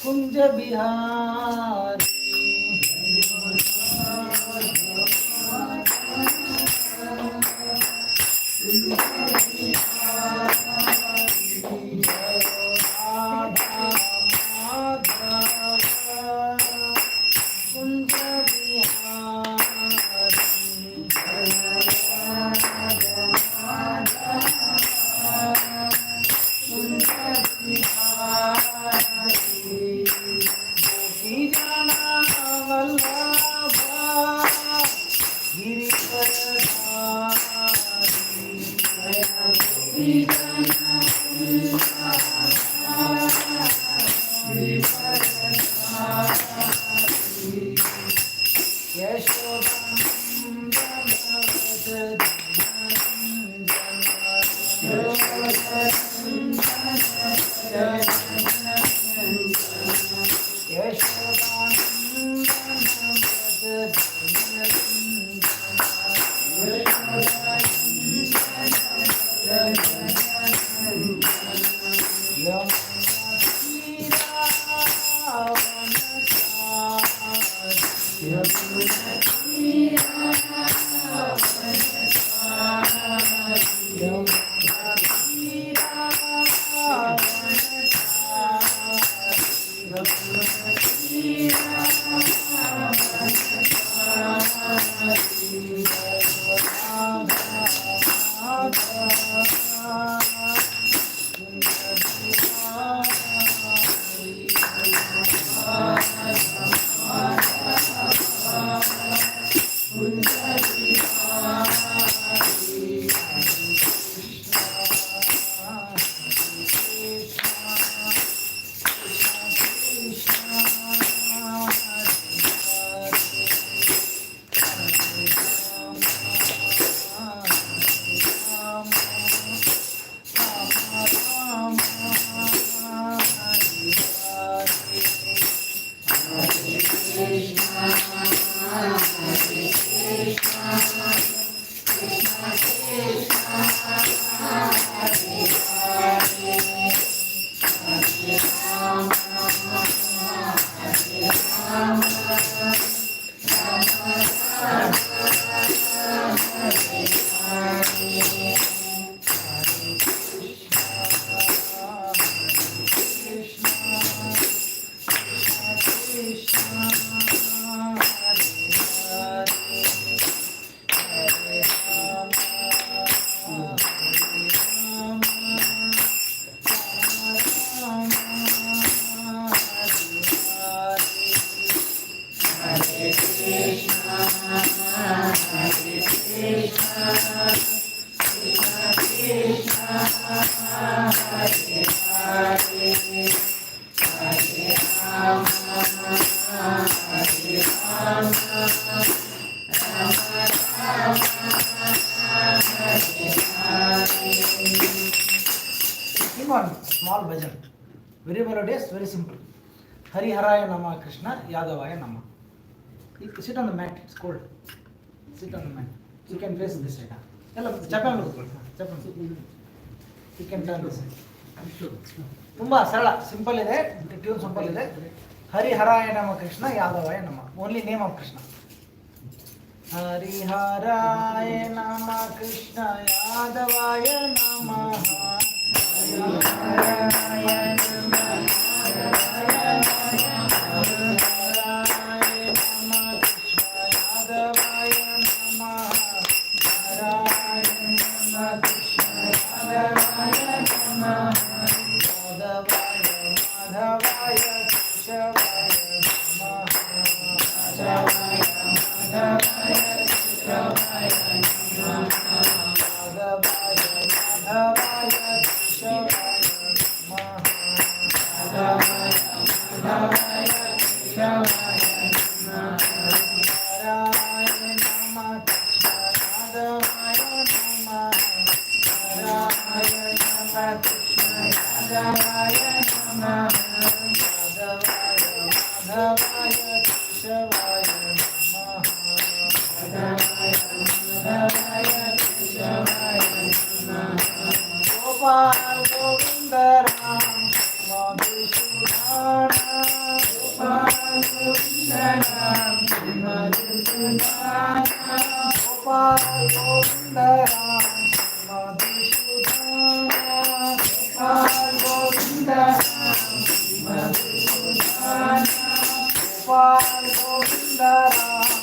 Kunj Bihari Small bhajan, very melodious, very simple. Hari Haraya Nama Krishna Yadavaya Nama. Sit on the mat, it's cold. Sit on the mat. You can face this side. You can turn this side. Tumba sarala, simple ide, tune simple ide. Hari Haraya Nama Krishna Yadavaya Nama. Only name of Krishna. Hari Haraya Nama Krishna Yadavaya Nama. Gopal Govinda Ram Madhur Gopal Govinda Ram Madhusudana Gopal Govinda Ram Madhusudana Gopal Govinda Ram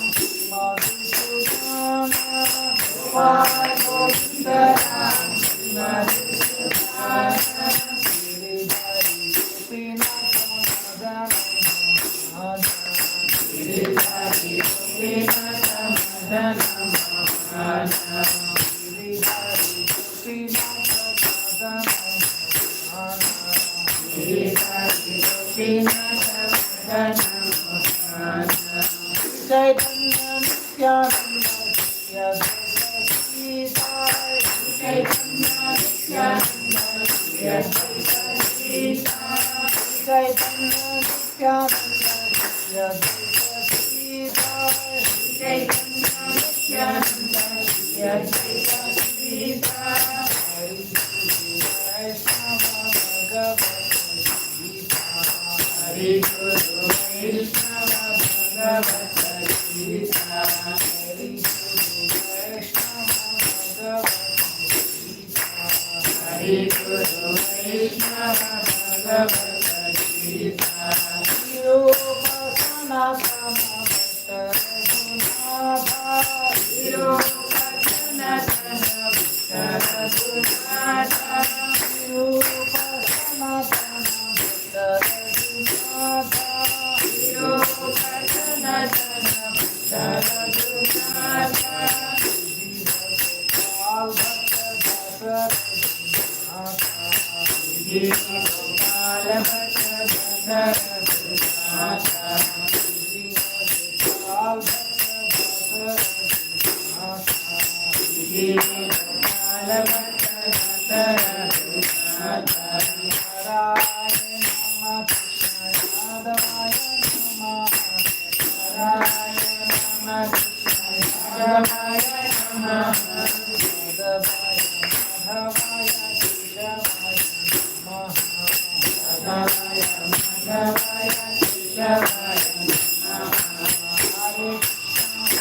Madhusudana Gopal Govinda Ram Madhusudana Giridhari Gopinath Madana Giridhari Gopinath Madana Giridhari Gopinath Madana Giridhari Gopinath Madana Chaitanya Nityananda Yadasita Chaitanya Nityananda Yadasita Chaitanya Nityananda Yadasita Chaitanya Nityananda Yadasita Hari Guru Vaishnava Bhagavad Gita Hari Guru Vaishnava Bhagavad Gita Hari Guru Vaishnava Bhagavad Gita Hari Guru Vaishnava Bhagavad Gita Virupa Sanatana Bhatta Raghunatha Virupa Sanatana Bhatta Raghunatha Virupa Sanatana Bhatta Raghunatha Virupa Sanatana Bhatta Raghunatha Gopal Bhatta Raghunatha Gopal Bhatta Raghunatha Gopal Bhatta Raghunatha Gopal Bhatta Raghunatha Narayana Nama Krishna Yadavaya Nama Narayana Nama Krishna Yadavaya Nama Yadavaya Madhavaya Keshavaya Nama Yadavaya Madhavaya Keshavaya Nama Hare Krishna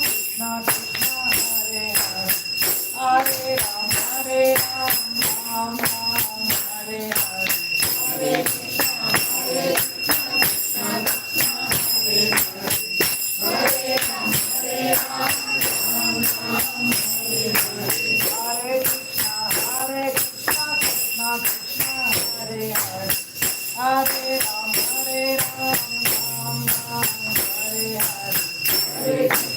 Krishna Krishna Hare Hare Hare Ram Ram Ram Hare Hare Hare Krishna Krishna Hare Hare Hare Ram Ram Hare Hare Hare Krishna Krishna Hare Hare Hare Ram Ram Hare Hare Hare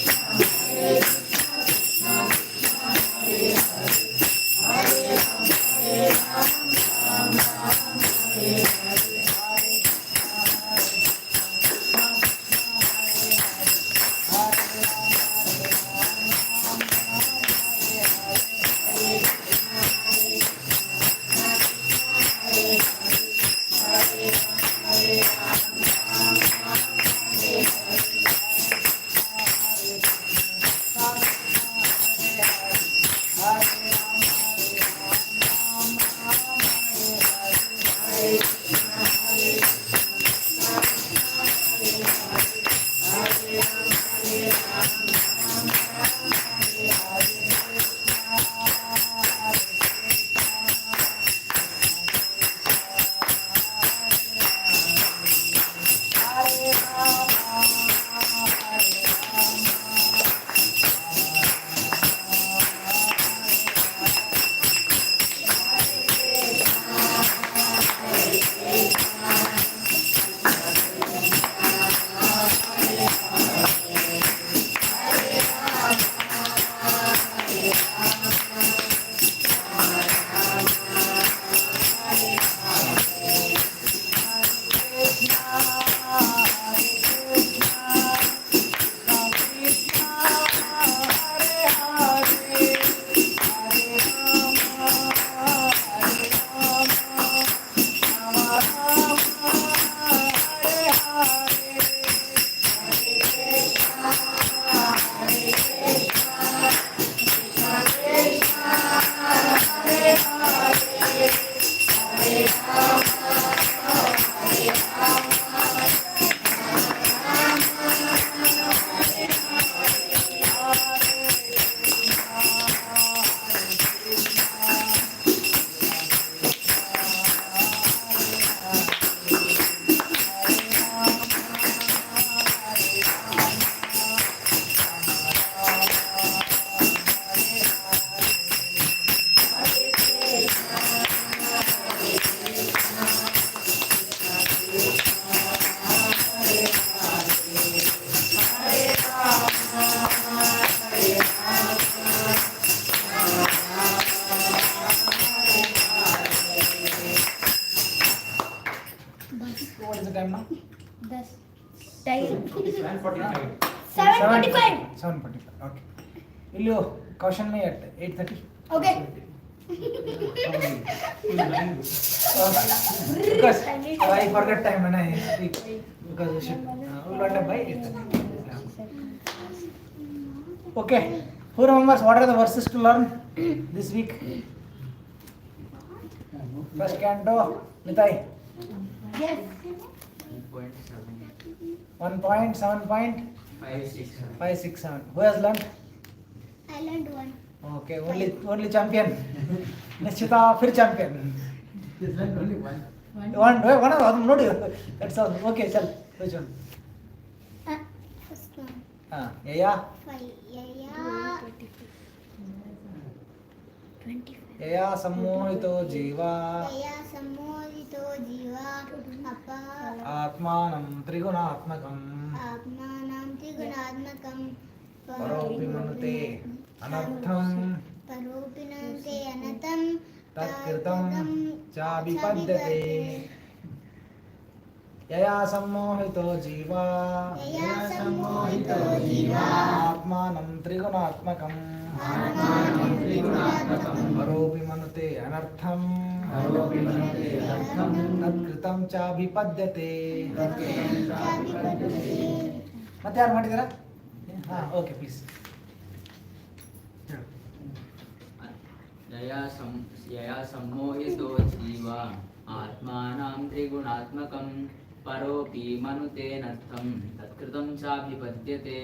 7:45. 7:45. 7:45. Okay. Will you caution me at 8:30? Okay. Because I forget time when I speak. Because we should we'll end up by 8:30. Okay. Who remembers what are the verses to learn this week? First canto, Nitai. Yes. 1.7.567. Who has learned? I learned one. Okay, only champion. Nishchita, फिर champion. One of them, no. That's all. Okay, chal. Which one? First one. Yaya. 5. Yaya sammohito jiva. Yaya sammohito jiva. Atmanam trigunatmakam. Atmanam trigunatmakam. Paropi manute anartham. Paropinante anatam. Tatkritam chabipadyate. Yaya sammohito jiva. Yaya sammohito jiva. Atmanam trigunatmakam. Atmanam trigunatmakam. Paropi manute anartham. Tatkritam chabipadyate. ಮತ್ತೆ ಯಾರು ಮಾಡಿದ್ದೀರಾ? Okay please. यया सम्मोहितो जीवा आत्मानां त्रिगुणात्मकं परोऽपि मनुतेनर्थं तत्कृतं चाभिपद्यते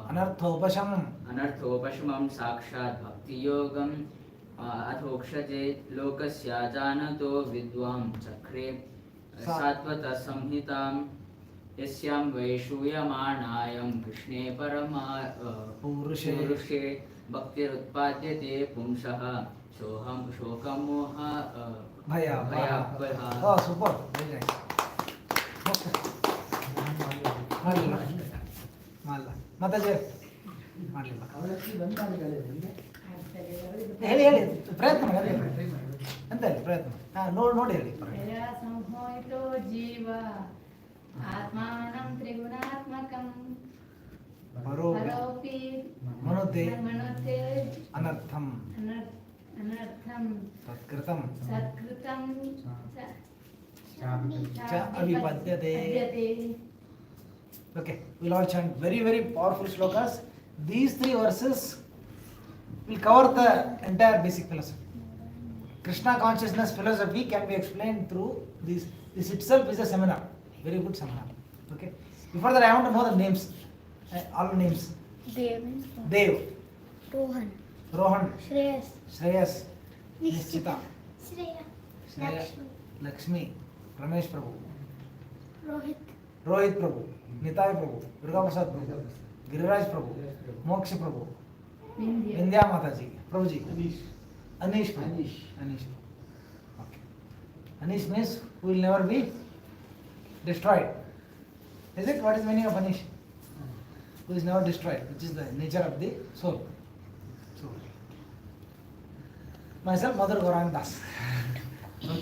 अनर्थोपशमं साक्षात् भक्तियोगम् अथोक्षजे लोकस्य जानतो विद्वां चक्रे सात्वतसंहितां यस्यां वैषूयमाणायं कृष्णे पुरुषे भक्तिरुत्पाद्यते पुंसः शोकमोह भयावहा. Oh, super. Very nice. Okay. ಮಾಡಲಿಲ್ಲ ಮಾತಾಜಿ ಮಾಡಲಿಲ್ಲ ಹೇಳಿ ಪ್ರಯತ್ನ ಮಾಡಿ ಅಂತ ಹೇಳಿ ಪ್ರಯತ್ನ ನೋಡಿ ಹೇಳಿ. ಸಂಹೋಯಿತೋ ಜೀವ ಆತ್ಮಾನಂ ತ್ರಿಗುಣಾತ್ಮಕಂ ಪರೋಪಿ ಮನುತೆ ಮನುತೆ ಅನರ್ಥಂ ಅನರ್ಥಂ ತತ್ಕೃತಂ ಚ ಅವಿಪದ್ಯತೆ. Okay, we'll all chant very, very powerful shlokas. These 3 verses will cover the entire basic philosophy. Krishna consciousness philosophy can be explained through this. This itself is a seminar, very good seminar. Okay. Before that, I want to know the names, all names. Dev, Rohan, Shreyas, Nishchita, Shreya, Lakshmi, Ramesh Prabhu, Rohit Prabhu, Nitai Prabhu, Durga Prasad Prabhu, Giriraj Prabhu, Moksha Prabhu, Vindhya Mataji, Prabhuji, Anish Prabhu. Okay. Anish means who will never be destroyed. Is it? What is the meaning of Anish? Who is never destroyed, which is the nature of the soul. Myself, Madhur Gauranga Das. Okay.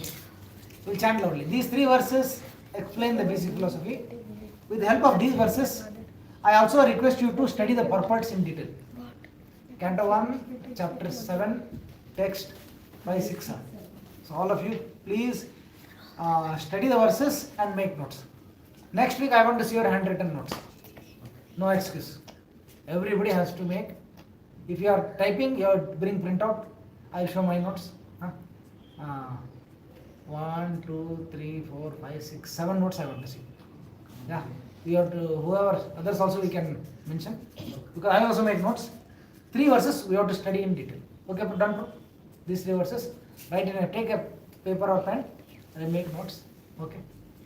We'll chant loudly. These 3 verses explain the basic philosophy. With the help of these verses, I also request you to study the purports in detail. Canto-1, chapter 7, text 567. So all of you, please study the verses and make notes. Next week, I want to see your handwritten notes. No excuse. Everybody has to make. If you are typing, you have to bring printout. I'll show my notes. 1, 2, 3, 4, 5, 6, 7 notes I want to see. Yeah, we have to, whoever, others also we can mention. Because I also make notes. 3 verses we have to study in detail. Okay, done. These 3 verses. Write in take a paper or pen and make notes. Okay.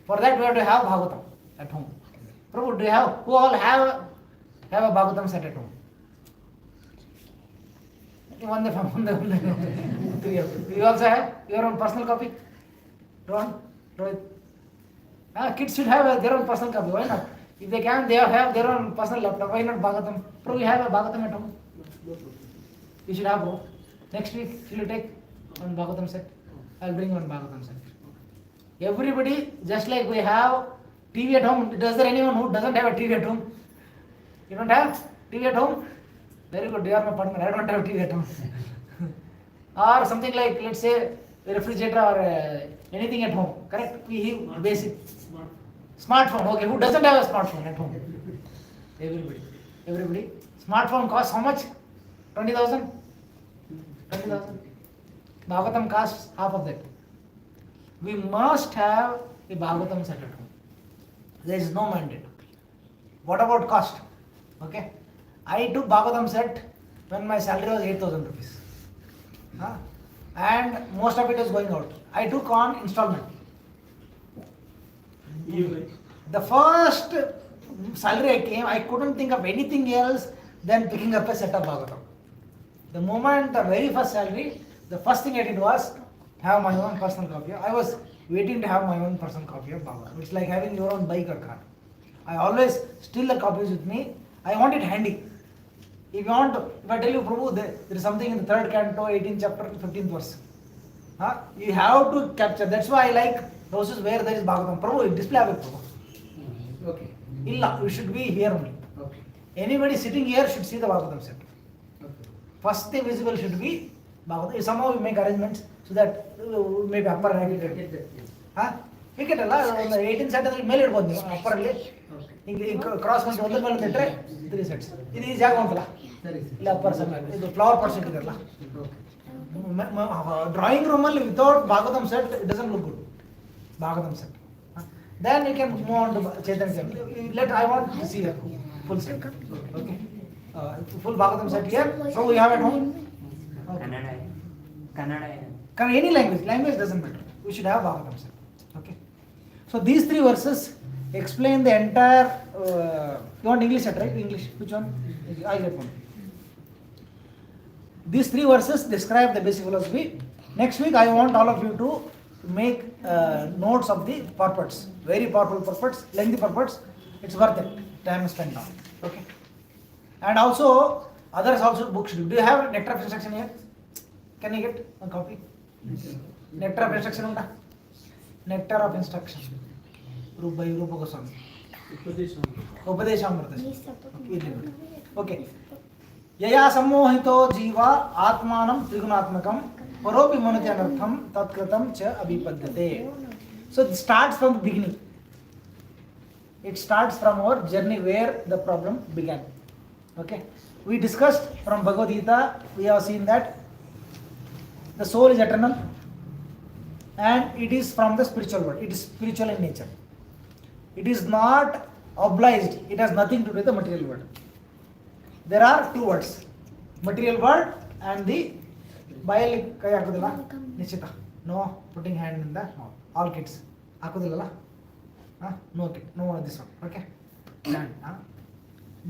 For that we have to have Bhagavatam at home. Prabhu, do you have, who all have a Bhagavatam set at home? One. You also have your own personal copy? Rohit. Kids should have their own personal copy. Why not? If they can, they have their own personal laptop. Why not Bhagavatam? Prabhu, you have a Bhagavatam at home? You should have. Next week, will you take one Bhagavatam set? I'll bring one Bhagavatam set. Everybody, just like we have TV at home. Does there anyone who doesn't have a TV at home? You don't have TV at home? Very good. You are my partner. I don't have TV at home. Or something like, let's say, a refrigerator or anything at home. Correct? We have basic. Smartphone. Okay. Who doesn't have a smartphone at home? Everybody. Everybody. Smartphone costs how much? 20,000? 20,000. Bhagavatam costs half of that. We must have a Bhagavatam set at home. There is no mandate. What about cost? Okay. I took Bhagavatam set when my salary was 8,000 rupees. And most of it is going out. I took on installment. The first salary I came, I couldn't think of anything else than picking up a set of Bhagavatam. The moment the very first salary, the first thing I did was have my own personal copy. I was waiting to have my own personal copy of Bhagavatam. It's like having your own bike or car. I always steal the copies with me. I want it handy. If you want, if I tell you, Prabhu, there is something in the 3rd canto, 18th chapter, 15th verse. You have to capture. That's why I like houses where there is Bhagavatam. Prabhu, display of it, Prabhu. Okay. Illa, we should be here only. Okay. Anybody sitting here should see the Bhagavatam set. Okay. First thing visible should be Bhagavatam. Somehow we make arrangements so that maybe upper rank. Get that, yes. Wicket alla 18 set ಅಂದ್ರೆ ಮೇಲೆ ಇಡಬಹುದು ನೀವು upper ಅಲ್ಲಿ Okay. ಹಿಂಗೆ cross ಮಾಡಿ ಒಂದ್ರ ಮೇಲೆ ಇಟ್ಟರೆ 3 sets. ಇದು ಈಜಿ ಆಗುವಂತಲ್ಲ ಸರಿ ಸರ್. ಇಲ್ಲ upper ಸಮ ಇದು ಫ್ಲವರ್ ಪರ್ಸೆಂಟ್ ಇದೆಲ್ಲ Okay. ಡ್ರಾಯಿಂಗ್ ರೂಮ್ ಅಲ್ಲಿ without Bhagavatam set it doesn't look good Bhagavatam set then you can move on to Chaitanya Charitamrita. Let I want to see a full set. Okay. Full Bhagavatam set here. So we have at home. Okay. Kannada. Any language. Language doesn't matter. We should have Bhagavatam set. Okay. So these 3 verses explain the entire. You want English set, right? English. Which one? I get one. These 3 verses describe the basic philosophy. Next week I want all of you to make notes of the purports. Very powerful purports, lengthy purports. It's worth it. Time spent on. Okay. And also, others also books. Do you have nectar of instruction here? Can you get one copy? Nectar of instruction unta? Nectar of instruction. Rupa Goswami. Upadeshamrita. Okay. Yaya sammohito jiva atmanam trigunaatmakam paropi manati anartham tatkritam cha abhipadyate. So it starts from the beginning. It starts from our journey where the problem began. Okay. We discussed from Bhagavad Gita, we have seen that the soul is eternal and it is from the spiritual world. It is spiritual in nature. It is not obliged. It has nothing to do with the material world. There are 2 words. Material world and the ಬಾಯಲ್ಲಿ ಕೈ ಹಾಕೋದಿಲ್ಲ ನಿಶ್ಚಿತ no putting hand in the mouth all kids ಹಾಕೋದಿಲ್ಲಲ್ಲ no kid no this one okay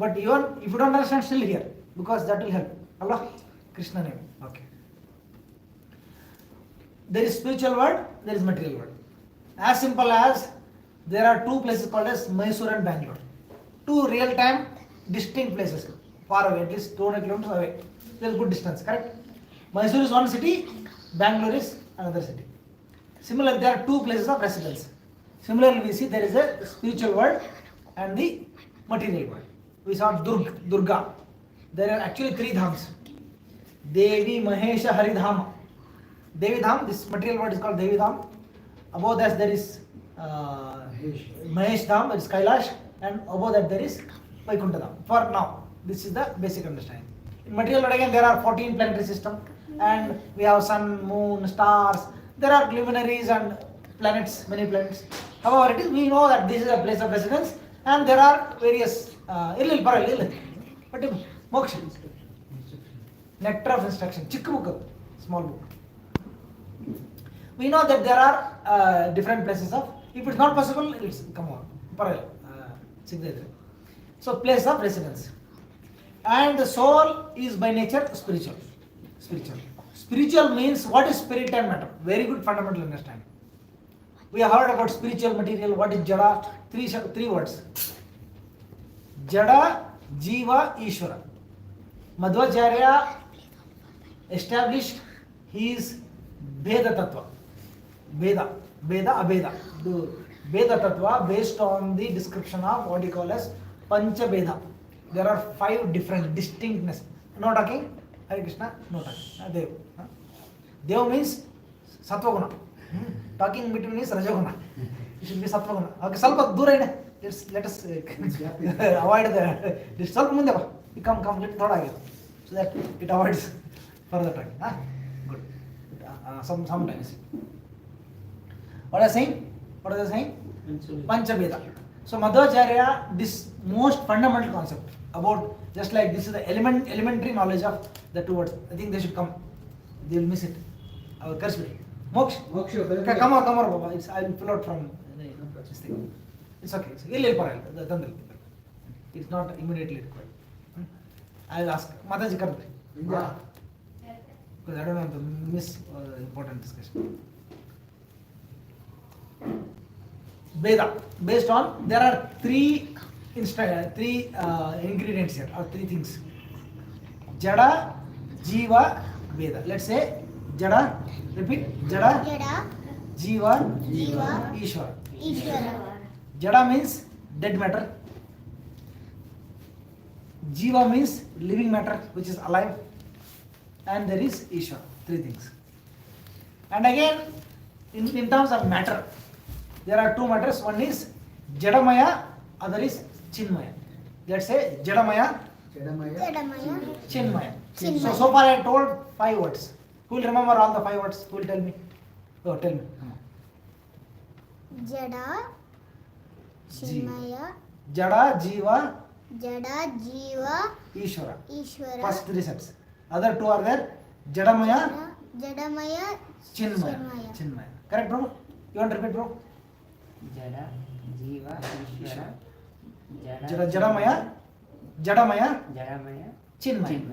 but even if you don't understand still hear because that will help ಅಲ್ವಾ Krishna name okay there is spiritual world, there is material world. As simple as there are 2 places called as Mysore and Bangalore. 2 real-time distinct places, far away, at least 200 kilometers away. There is good distance, correct? Mysore is one city, Bangalore is another city. Similarly, there are 2 places of residence. Similarly, we see there is a spiritual world and the material world. We saw Durga. There are actually 3 dhams. Devi, Mahesha, Haridhama. Devi Dham, this material world is called Devi Dham. Above that there is Mahesh Dham, that is Kailash, and above that there is Vaikuntha Dham. For now, this is the basic understanding. In material world again there are 14 planetary system, and we have sun, moon, stars. There are luminaries and planets, many planets. However, it is, we know that this is a place of residence, and there are various but moksha, nectar of instruction, chikku book, small book. We know that there are different places of, if it's not possible, it's come on, so place of residence. And the soul is by nature spiritual. Spiritual means what is spirit and matter. Very good fundamental understanding. We have heard about spiritual material. What is jada? 3 words. Jada, Jiva, Ishvara. Madhvacharya established his Veda Tattva. Veda, Abeda. Veda Tattva based on the description of what you call as Pancha Veda. There are 5 different distinctness. No talking? Hare Krishna? No talking. Dev. Dev means Satvaguna. Talking between is Rajaguna. It should be Satvaguna. Okay, Salpa Dura. Let us avoid the. Salpa Mundeva. Come, let thoda again. So that it avoids further talking. Good. Sometimes. What are you saying? What are they saying? Panchaveda. So Madhvacharya, this most fundamental concept about just like this is the elementary knowledge of the 2 words. I think they should come. They will miss it. Our curse will. Moksha. Come on, Baba. I will pull out from this thing. It's okay. It's not immediately required. I will ask. Mataji Karve. Because I don't want to miss important discussion. Veda, based on, there are 3 ingredients here, or 3 things. Jada, Jiva, Veda. Let's say Jada, repeat. Jada, Jiva, Ishvara. Jada means dead matter. Jiva means living matter, which is alive. And there is Ishvara. 3 things. And again, in terms of matter, there are 2 matters. One is Jadamaya, other is Chinmaya. Let's say Jadamaya, Chinmaya. So far I told 5 words. Who will remember all the 5 words? Who will tell me? Oh, tell me. Jada, Chinmaya, Jada, Jiva, Ishvara. First 3 sets. Other 2 are there. Jadamaya, Chinmaya. Correct, bro? You want to repeat, bro? Jada, Jiva, Ishvara. Jadamaya, Chinmaya.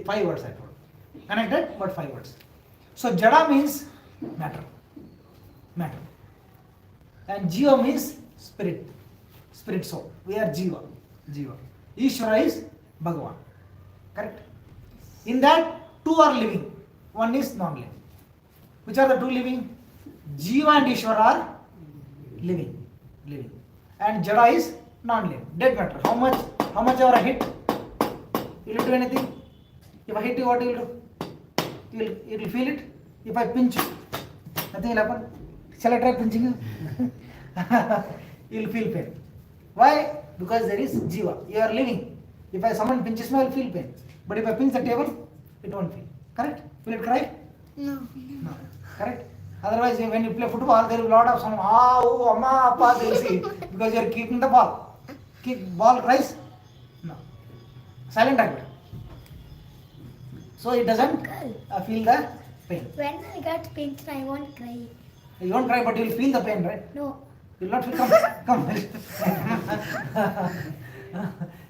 5 words I told. Connected, but 5 words. So Jada means matter. And Jiva means spirit soul. We are Jiva. Ishvara is Bhagavan. Correct? In that 2 are living. 1 is non-living. Which are the 2 living? Jiva and Ishvara are living. And Jada is non-living. Dead matter. How much ever I hit? Will it do anything? If I hit you, what will you do? You will feel it. If I pinch you, nothing will happen. Shall I try pinching you? You will feel pain. Why? Because there is Jiva. You are living. If someone pinches me, I will feel pain. But if I pinch the table, it won't feel. Correct? Will it cry? No. Correct? Otherwise, when you play football, there is a lot of some amma, appa, they will see. Because you are keeping the ball. Ball cries? No. Silent activity. So it doesn't feel the pain. When I got pinched, I won't cry. You won't cry, but you will feel the pain, right? No. You will not feel. Come.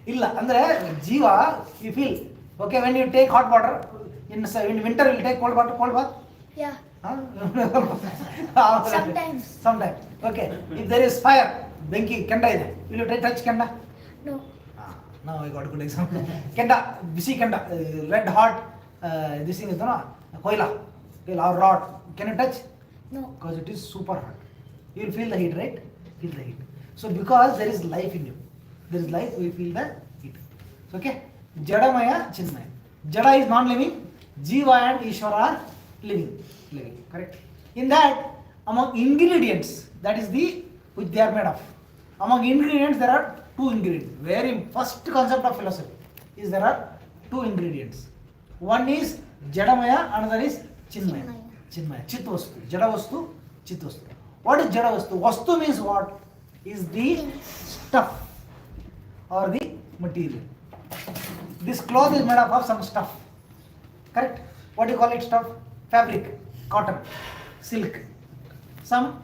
Illa, andre Jiva, you feel. Okay, when you take hot water, in winter you will take cold bath? Yeah. Sometimes. Okay. If there is fire, benki, kenda ide. Will you touch kenda? No. Now I got a good example. Kenda, bisi kenda, red hot, this thing is koila or rod. Can you touch? No. Because it is super hot. You will feel the heat, right? Feel the heat. So because there is life in you, there is life, we feel the heat. So, okay? Jadamaya, Chinmaya. Jada is non-living. Jiva and Ishvara are living. Correct? In that, among ingredients, that is which they are made of. Among ingredients, there are 2 ingredients. Very first concept of philosophy is there are 2 ingredients. One is Jadamaya, another is Chinmaya. Chitvastu. Jadavastu, Chitvastu. What is Jadavastu? Vastu means what? Is the stuff or the material. This cloth is made up of some stuff. Correct? What do you call it stuff? Fabric, cotton, silk, some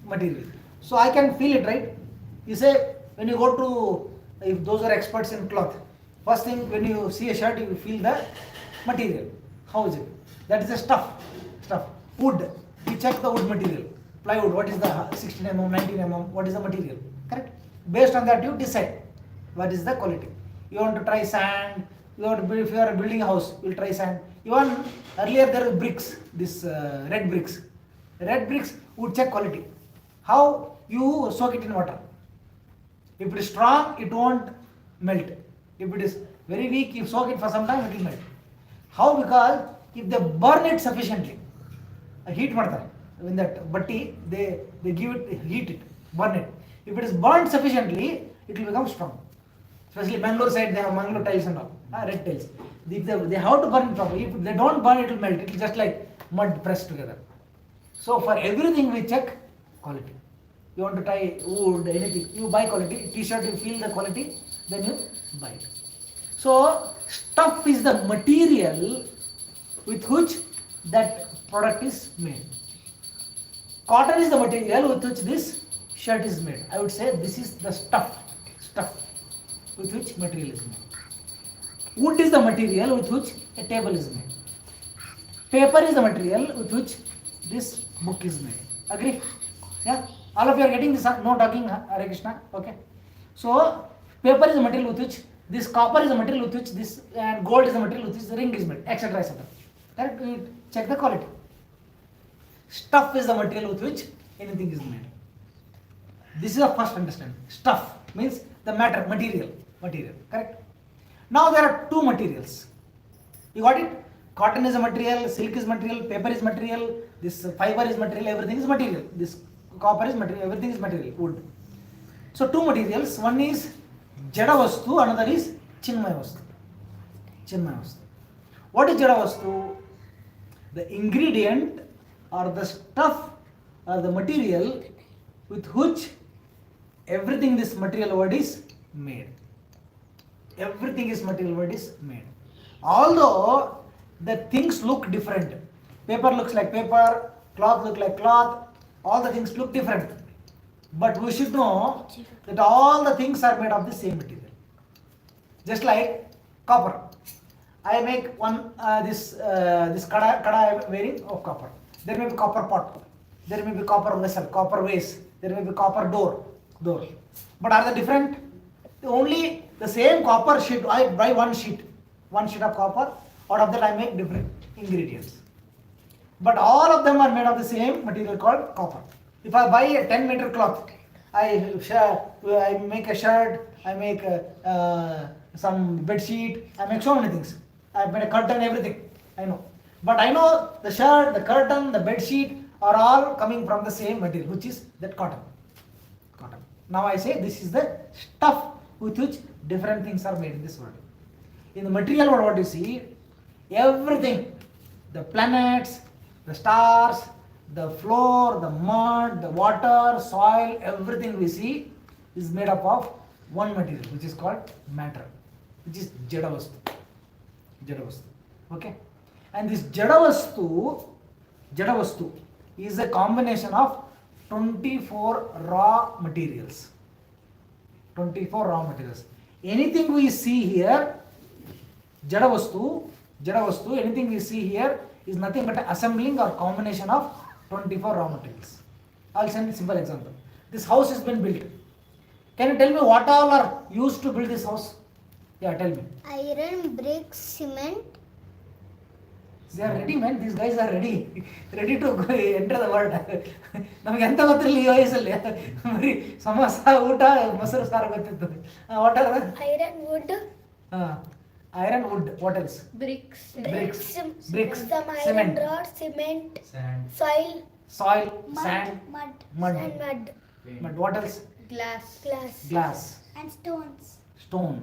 material. So I can feel it, right? You say, when you go to, if those are experts in cloth, first thing when you see a shirt, you feel the material. How is it? That is the stuff. Wood, you check the wood material. Plywood, what is the 16 mm, 19 mm, what is the material? Correct? Based on that, you decide what is the quality. You want to try sand, if you are building a house, you will try sand. Even earlier there were bricks, red bricks. Red bricks would check quality. How you soak it in water. If it is strong, it won't melt. If it is very weak, you soak it for some time, it will melt. How? Because if they burn it sufficiently, heat ಮಾಡ್ತಾರೆ, in that batti, they give it, heat it, burn it. If it is burned sufficiently, it will become strong. Especially Bangalore side, they have Mangalore tiles and all, red tiles. They have to burn it properly. If they don't burn, it will melt. It will just like mud pressed together. So for everything we check quality. You want to tie wood, anything, you buy quality. T-shirt, you feel the quality, then you buy it. So stuff is the material with which that product is made. Cotton is the material with which this shirt is made. I would say this is the stuff with which material is made. Wood is the material with which a table is made. Paper is the material with which this book is made. Agree? Yeah? All of you are getting this? No talking, Hare Krishna? Okay. So paper is the material with which this, copper is the material with which this, and gold is the material with which the ring is made, etc. etc. Correct? Check the quality. Stuff is the material with which anything is made. This is the first understanding. Stuff means the matter, material. Correct? Now there are two materials. You got it? Cotton is a material, silk is material, paper is material, this fiber is material, everything is material. This copper is material, everything is material, wood. So two materials, one is Jada Vastu, another is Chinmaya Vastu. What is Jada Vastu? The ingredient or the stuff or the material with which everything this material word is made. Everything is material word is made. Although the things look different. Paper looks like paper, cloth looks like cloth, all the things look different. But we should know that all the things are made of the same material. Just like copper. I make one this kada I am wearing of copper. There may be copper pot, there may be copper vessel, copper vase, there may be copper door. But are they different? Only the same copper sheet. I buy one sheet of copper. Out of that I make different ingredients. But all of them are made of the same material called copper. If I buy a 10-meter cloth, I make a shirt, I make some bed sheet, I make so many things. I made a curtain, everything. I know. But I know the shirt, the curtain, the bed sheet are all coming from the same material, which is that cotton. Now I say this is the stuff with which different things are made in this world. In the material world, what you see, everything, the planets, the stars, the floor, the mud, the water, soil, everything we see is made up of one material, which is called matter, which is Jada Vastu. Okay? And this Jada Vastu is a combination of 24 raw materials. Anything we see here, Jada Vastu, anything we see here is nothing but an assembling or combination of 24 raw materials. I'll send a simple example. This house has been built. Can you tell me what all are used to build this house? Yeah, tell me. Iron, bricks, cement. They are ready, man. These guys are ready to go enter the world. ನಮಗೆ ಎಂತ ಗೊತ್ತಿರಲಿ ಈ ವಯಸ್ಸಲ್ಲಿ ಬರೀ ಸಮೋಸ ಊಟ ಮೊಸರು ಸಾರು ಗೊತ್ತಿತ್ತು. What are Iron, wood. Iron, wood. What else? Bricks. Cement. Some iron rod, cement. Soil. Sand. Mud. What else? Glass. And stones. Stone.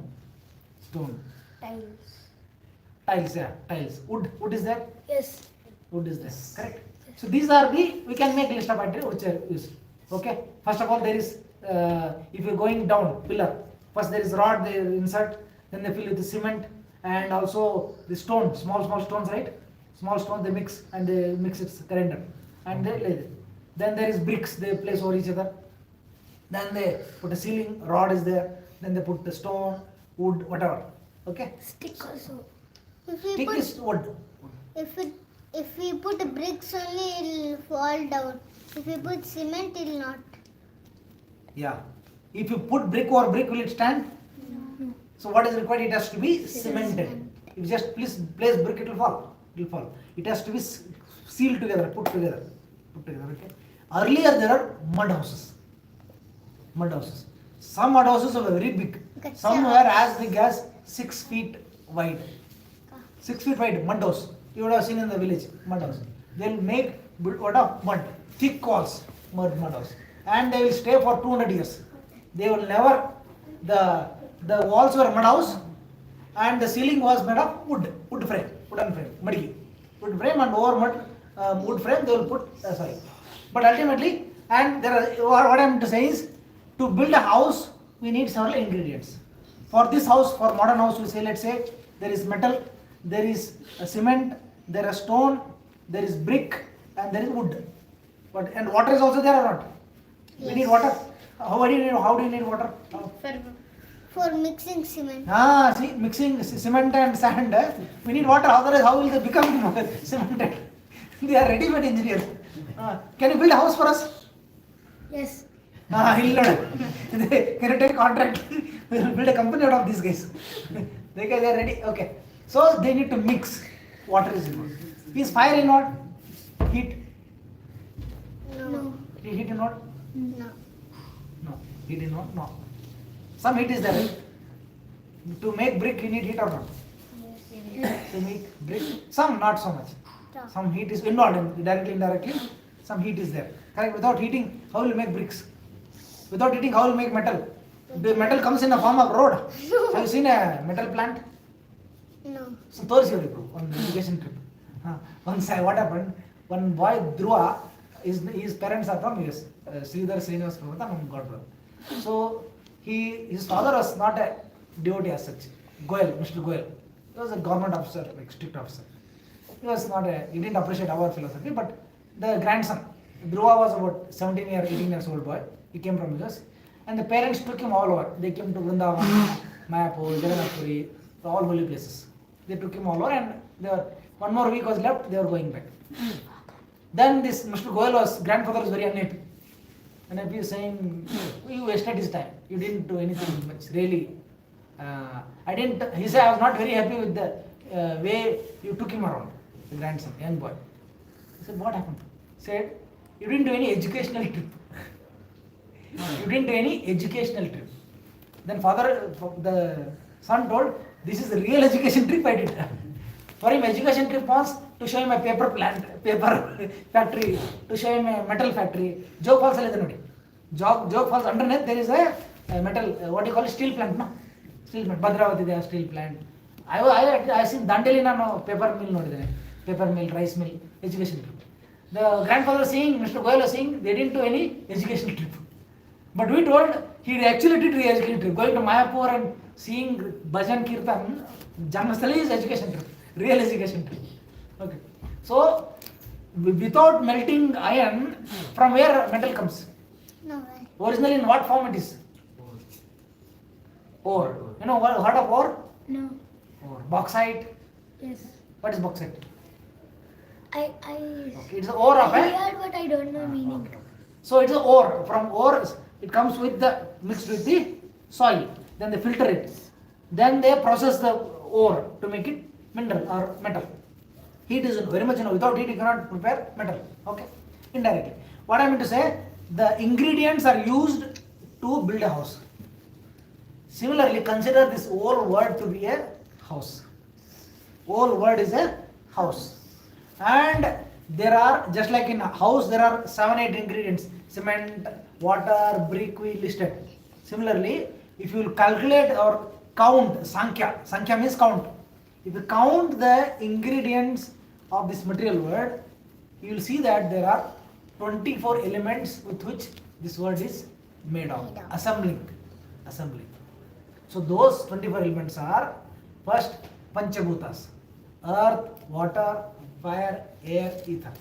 Tiles. Wood is there? Yes. Wood is there. Correct. So these are we can make list of material which are used. Okay. First of all, there is if you're going down pillar, first there is rod they insert, then they fill with the cement and also the stone, small stones, right? Small stones they mix and they mix it correct and they lay it. Then there is bricks they place over each other. Then they put a ceiling, rod is there. Then they put the stone, wood, whatever. Okay. Stick also. Stick is wood. If we put bricks only, it will fall down. If we put cement, it will not. Yeah. If you put brick over brick, will it stand? No. So what is required? It has to be cemented. If you just place brick, it will fall. It has to be sealed together, put together. Okay. Earlier there are mud houses. Mud houses. Some mud houses are very big. Gotcha. Some were as big as 6 feet wide. 6 feet wide mud house. You would have seen in the village mud house. They'll make what of mud, thick walls, mud house, and they will stay for 200 years. They will never. The walls were mud house, and the ceiling was made of wooden frame, muddy, wood frame, and over wood frame they will put sorry. But ultimately, and there are, what I am to say is, to build a house we need several ingredients. For this house, for modern house, we say, let's say there is metal, there is cement, there is stone, there is brick, and there is wood. But and water is also there or not? Yes. We need water. How do you need water? For mixing cement. See, mixing cement and sand, we need water. Otherwise, how will they become cemented? They are ready-made engineers. Can you build a house for us? Yes. Can you take a contract? We will build a company out of these guys. They are ready. Okay. So they need to mix. Water is involved. Is fire involved? Heat? No. Heat involved? No. No. Heat involved? No. Some heat is there, right? To make brick, you need heat or not? Yes. To make brick, some not so much. No. Some heat is involved, directly, indirectly. Some heat is there. Correct? Without heating, how will you make bricks? Without heating, how will you make metal? The metal comes in the form of road. Have you seen a metal plant? No. So, on education trip. Once what happened? One boy, Dhruva, his parents are from US. Sridhar Srinivas Prabhu and Gauranga. So his father was not a devotee as such. Goel, Mr. Goel. He was a government officer, like strict officer. He didn't appreciate our philosophy, but the grandson, Dhruva, was about 17 or 18 years old boy. He came from US. And the parents took him all over. They came to Vrindavan, Mayapur, Jagannath-puri, all holy places. They took him all over, and one more week was left, they were going back. Then this Mr. Goel's grandfather was very unhappy. Unhappy, is saying, you wasted his time. You didn't do anything much, really. He said, I was not very happy with the way you took him around, the grandson, young boy. He said, what happened? He said, you didn't do any educational trip. You didn't do any educational trip. Then the son told, this is the real education trip I did. For him, education trip was to show him a paper factory, to show him a metal factory. Joke Falls, Joke Falls underneath there is a metal, what do you call it, steel plant, no? Steel plant, Bhadravati, they have steel plant. I seen Dandeli paper mill, rice mill, education trip. The grandfather was saying, Mr. Goel was saying, they didn't do any education trip. But we told he actually did re-education trip. Going to Mayapur and seeing Bhajan Kirtan, Janmasthali is education trip, real education trip. Okay. So, without melting iron, from where metal comes? No way. Originally, in what form it is? Ore. You know, heard of ore? No. Ore. Bauxite. Yes. What is bauxite? I Okay, it's the ore of heard, but I don't know meaning. Okay. So it's the ore. From ore, it comes mixed with the soil. Then they filter it. Then they process the ore to make it mineral or metal. Heat is very much, without heat you cannot prepare metal. Okay, indirectly. What I mean to say, the ingredients are used to build a house. Similarly, consider this whole world to be a house. Whole world is a house. And there are, just like in a house, there are 7-8 ingredients. Cement, water, brick, we listed. Similarly, if you calculate or count, Sankhya means count. If you count the ingredients of this material world, you will see that there are 24 elements with which this world is made of. Assembling. So those 24 elements are, first, Panchabhutas. Earth, water, fire, air, ether.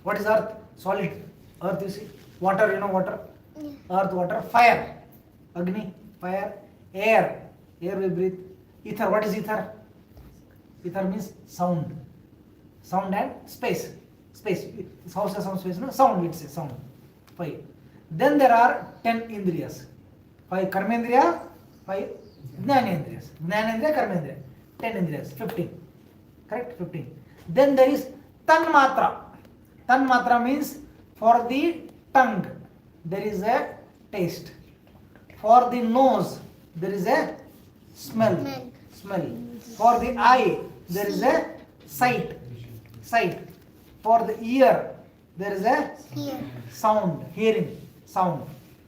What is earth? Solid. Earth, you see. Water, you know water. Yeah. Earth, water, fire. Agni, fire, air. Air we breathe. Ether, what is ether? Ether means sound. Sound and space. Space. This house has some space, no? Sound, it says sound. 5. Then there are 10 indriyas. 5 karmendriya, 5 jnanendriyas. Jnanendriya, karmendriya. 10 indriyas. 15. Correct? 15. Then there is tanmatra. Tanmatra means for the tongue there is a taste. For the nose, there is a smell. For the eye, there is a sight. For the ear, there is a Here. sound, hearing, sound.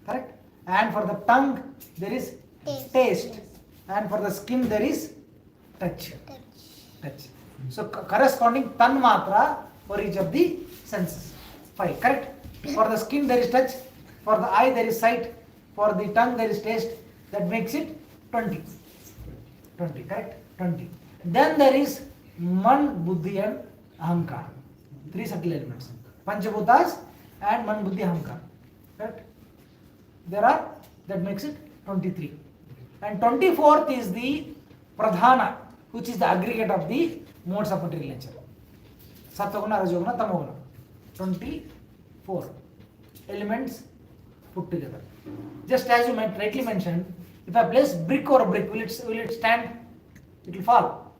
Correct? And for the tongue, there is taste. And for the skin, there is touch. So corresponding tan matra for each of the senses. 5. Correct? For the skin, there is touch. For the eye, there is sight. For the tongue, there is taste. That makes it 20. Correct? 20. Then there is man, buddhi and ahankar. 3 subtle elements. Panchabhutas and man, buddhi, ahankar. Correct? That makes it 23. And 24th is the pradhana, which is the aggregate of the modes of material nature. Sattva-guna, Rajoguna, Tamoguna. 24 elements put together. Just as you rightly mentioned, if I place brick or brick, will it stand? It will fall.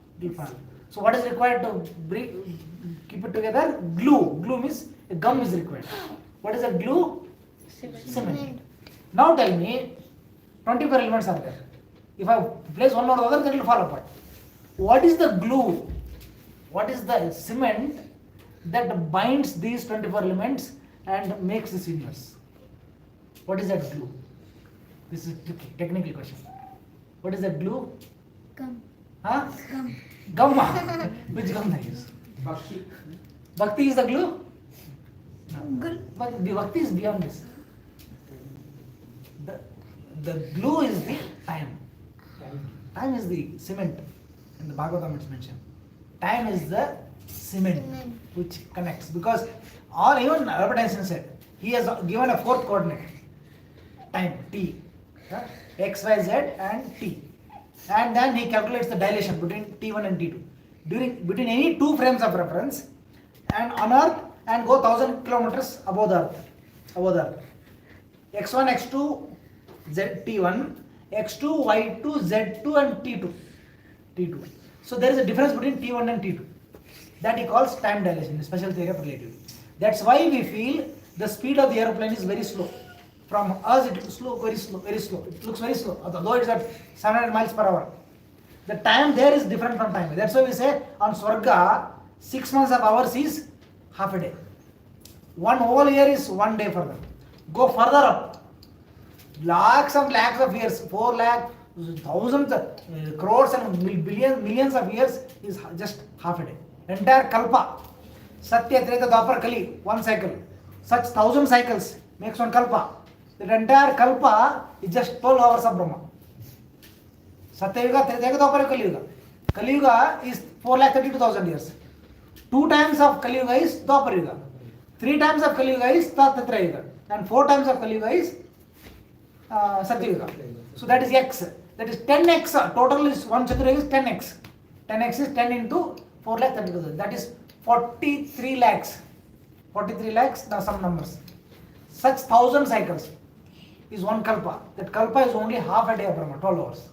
So what is required to keep it together? Glue. Glue means a gum is required. What is a glue? Cement. Now tell me, 24 elements are there. If I place one or the other, then it will fall apart. What is the glue? What is the cement that binds these 24 elements and makes this universe? What is that glue? This is a technical question. What is that glue? Gum. Huh? Gum. Which gum they use? Bhakti. Bhakti is the glue? No. But the Bhakti is beyond this. The glue is the time. Time is the cement. In the Bhagavatam it's mentioned. Time is the cement which connects. Because even Albert Einstein said, he has given a 4th coordinate. Time, T. X, Y, Z and T. And then he calculates the dilation between T1 and T2. Between any 2 frames of reference and on Earth and go 1000 kilometers above the Earth. X1, X2, Z, T1, X2, Y2, Z2 and T2. So there is a difference between T1 and T2. That he calls time dilation, the special theory of relativity. That's why we feel the speed of the aeroplane is very slow. From us it is slow, very slow. It looks very slow, although it's at 700 miles per hour. The time there is different from time. That's why we say on Swarga, 6 months of hours is half a day. 1 whole year is 1 day further. Go further up. Lakhs of years, 4 lakh, thousands, crores and millions of years is just half a day. Entire Kalpa, Satya, Treta, Dwapar, Kali, 1 cycle. Such 1000 cycles makes 1 Kalpa. That entire Kalpa is just 12 hours of Brahma. Satya Yuga, Treta Yuga, Dwapar, Kali Yuga. Kali Yuga is 4,32,000 years. 2 times of Kali Yuga is Dwapar Yuga. 3 times of Kali Yuga is Treta Yuga. And 4 times of Kali Yuga is Satya Yuga. So that is X. That is 10x. Total is 1 Chaturanga is 10x. 10x is 10 into 4,32,000. That is 43 lakhs. 43 lakhs, now some numbers. Such 1000 cycles is 1 Kalpa. That Kalpa is only half a day of Brahma, 12 hours.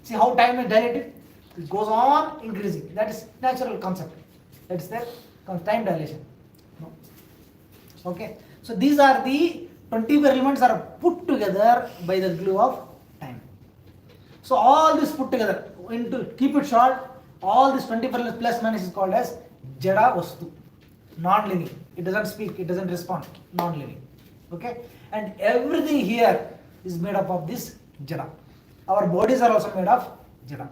See how time is dilated? It goes on increasing. That is natural concept. That is their time dilation. No. Okay. So these are the 24 elements are put together by the glue of time. So all this put together, to keep it short, all this 24 elements plus minus is called as Jada Vastu. Non-living. It doesn't speak, it doesn't respond. Non-living. Okay? And everything here is made up of this Jada. Our bodies are also made of Jada.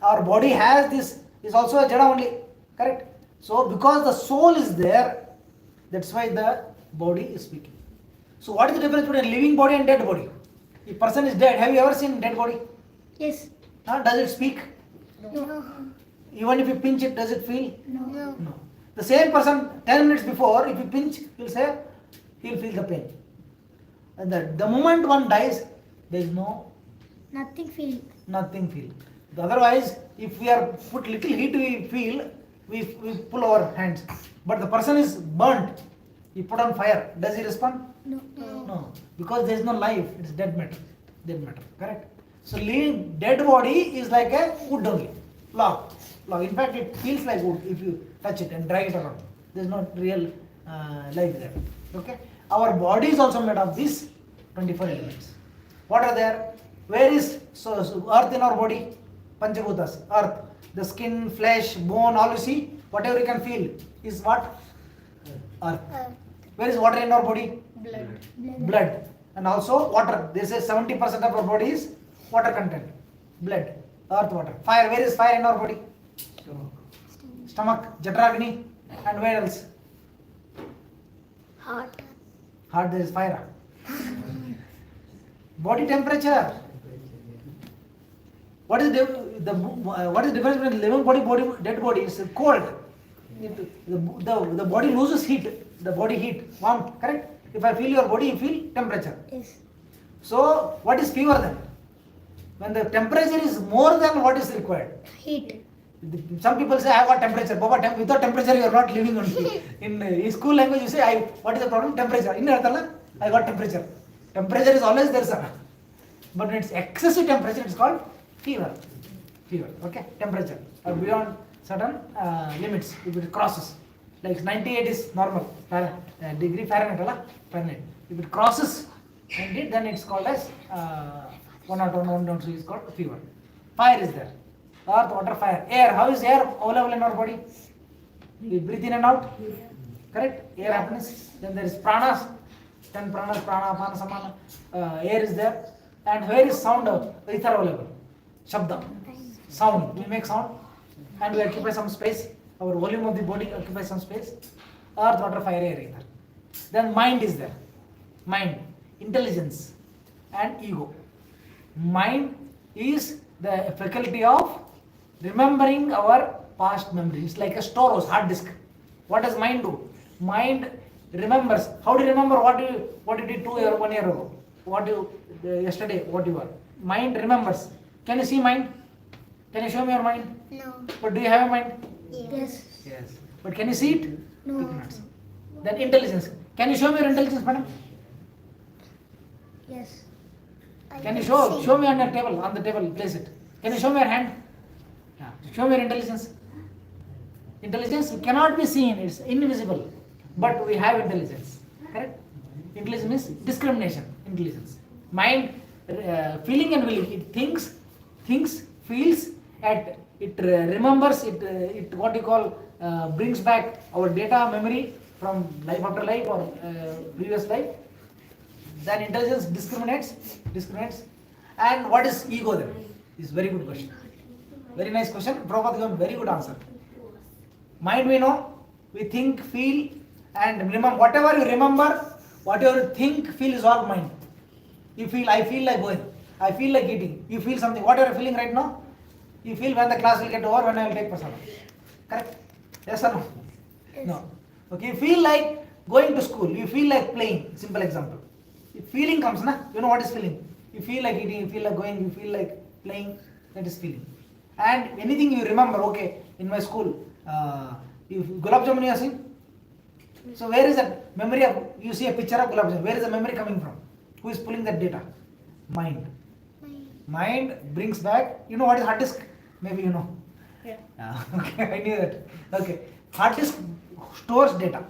Our body has this, is also a Jada only. Correct? So because the soul is there, that's why the body is speaking. So what is the difference between a living body and dead body? If person is dead, have you ever seen dead body? Yes. Does it speak? No. Even if you pinch it, does it feel? No. No. The same person 10 minutes before, if you pinch, he'll feel the pain. And the moment one dies, there is Nothing feel. nothing feel. Otherwise, if we are put little heat, we feel, we pull our hands. But the person is burnt. You put on fire. Does he respond? No. No. Because there is no life. It is dead matter. Correct? So dead body is like a wood only. Log. In fact, it feels like wood if you touch it and drag it around. There is not real life there. Okay? Our body is also made of these 24 elements. What are there? Where is earth in our body? Panchabhutas, earth. The skin, flesh, bone, all you see, whatever you can feel is what? Earth. Where is water in our body? Blood. And also water. They say 70% of our body is water content. Blood, earth, water. Fire. Where is fire in our body? Stomach, Jatragni. And where else? Heart. Heart, there is fire. Body temperature. What is what is the difference between living body, dead body? It's cold. The body loses heat. The body heat, warm, correct? If I feel your body, you feel temperature. Yes. So, what is fever then? When the temperature is more than what is required. Heat. Some people say, I got temperature. Baba, without temperature, you are not living only. In school language, you say, what is the problem? Temperature. In Arthala, I got temperature. Temperature is always there, sir. But when it's excessive temperature, it's called fever. Fever, okay? Temperature. Beyond certain limits, if it crosses. Like 98 is normal. Degree Fahrenheit. Fahrenheit. If it crosses 98, then it's called as 102 is called fever. Fire is there. Earth, water, fire. Air. How is air available in our body? We breathe in and out. Correct? Air happens. Then there is pranas. 10 pranas, prana, apana, samana. Air is there. And where is sound? Ether available. Shabda. Sound. We make sound. And we occupy some space. Our volume of the body occupies some space. Earth, water, fire, air, ether. Then mind is there. Mind. Intelligence. And ego. Mind is the faculty of remembering our past memories, like a storage, hard disk. What does mind do? Mind remembers. How do you remember what you did 1 year ago? Yesterday, what you were? Mind remembers. Can you see mind? Can you show me your mind? No. But do you have a mind? Yes. Yes. But can you see it? No. You cannot see. Then intelligence. Can you show me your intelligence, madam? Yes. Can you show me on your table, on the table, place it. Can you show me your hand? Yeah. Show me your intelligence. Intelligence cannot be seen, it's invisible. But we have intelligence. Correct? Intelligence means discrimination. Intelligence. Mind, feeling and willing. It thinks, feels, it remembers, it what you call brings back our data, memory from life after life or previous life. Then intelligence discriminates. And what is ego then? Is very good question. Very nice question. Prabhupada gave very good answer. Mind we know, we think, feel, and remember. Whatever you remember, whatever you think, feel is all mind. You feel, I feel like going. I feel like eating. You feel something. What are you feeling right now? You feel when the class will get over, when I will take prasada. Correct? Yes or no? Yes. No. Okay. You feel like going to school. You feel like playing. Simple example. If feeling comes, na? You know what is feeling? You feel like eating, you feel like going, you feel like playing, that is feeling. And anything you remember, okay, in my school, if Gulab Jamun you have seen? So where is that memory of, you see a picture of Gulab Jamun, where is the memory coming from? Who is pulling that data? Mind. Mind brings back, you know what is hard disk? Maybe you know. Yeah. Okay, I knew that. Okay. Hard disk stores data.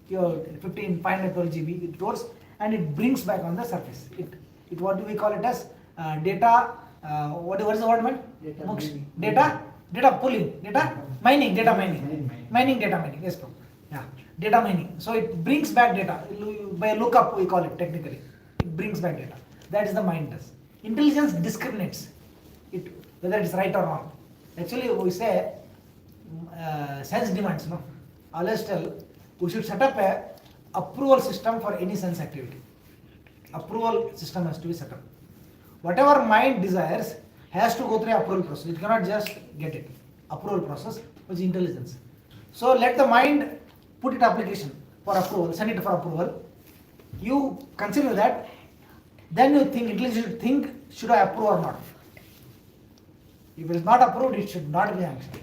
Your 512 GB, it stores and it brings back on the surface. It what do we call it as data, what is the word meant? Data pulling, data mining, yes bro. Yeah, data mining. So it brings back data. By lookup we call it technically. It brings back data. That is the mind does. Intelligence discriminates it whether it is right or wrong. Actually we say sense demands, no? Always tell we should set up a approval system for any sense activity. Approval system has to be set up. Whatever mind desires has to go through approval process. It cannot just get it. Approval process, which is intelligence. So let the mind put it application for approval, send it for approval. You consider that, then you think, intelligence should think, should I approve or not? If it is not approved, it should not be actioned.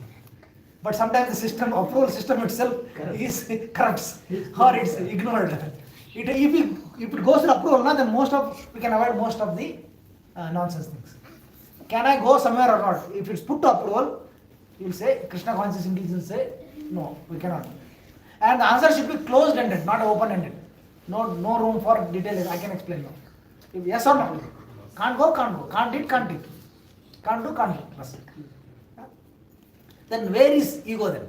But sometimes the system, approval system itself is corrupts or it's ignored. If it goes to approval, then we can avoid most of the nonsense things. Can I go somewhere or not? If it's put to approval, you will say, Krishna conscious intelligence say, no, we cannot. And the answer should be closed-ended, not open-ended. No room for details. I can explain now. If yes or no? Can't go, can't go. Can't eat, can't eat. Can't do, can't do. That's it. Then where is ego then?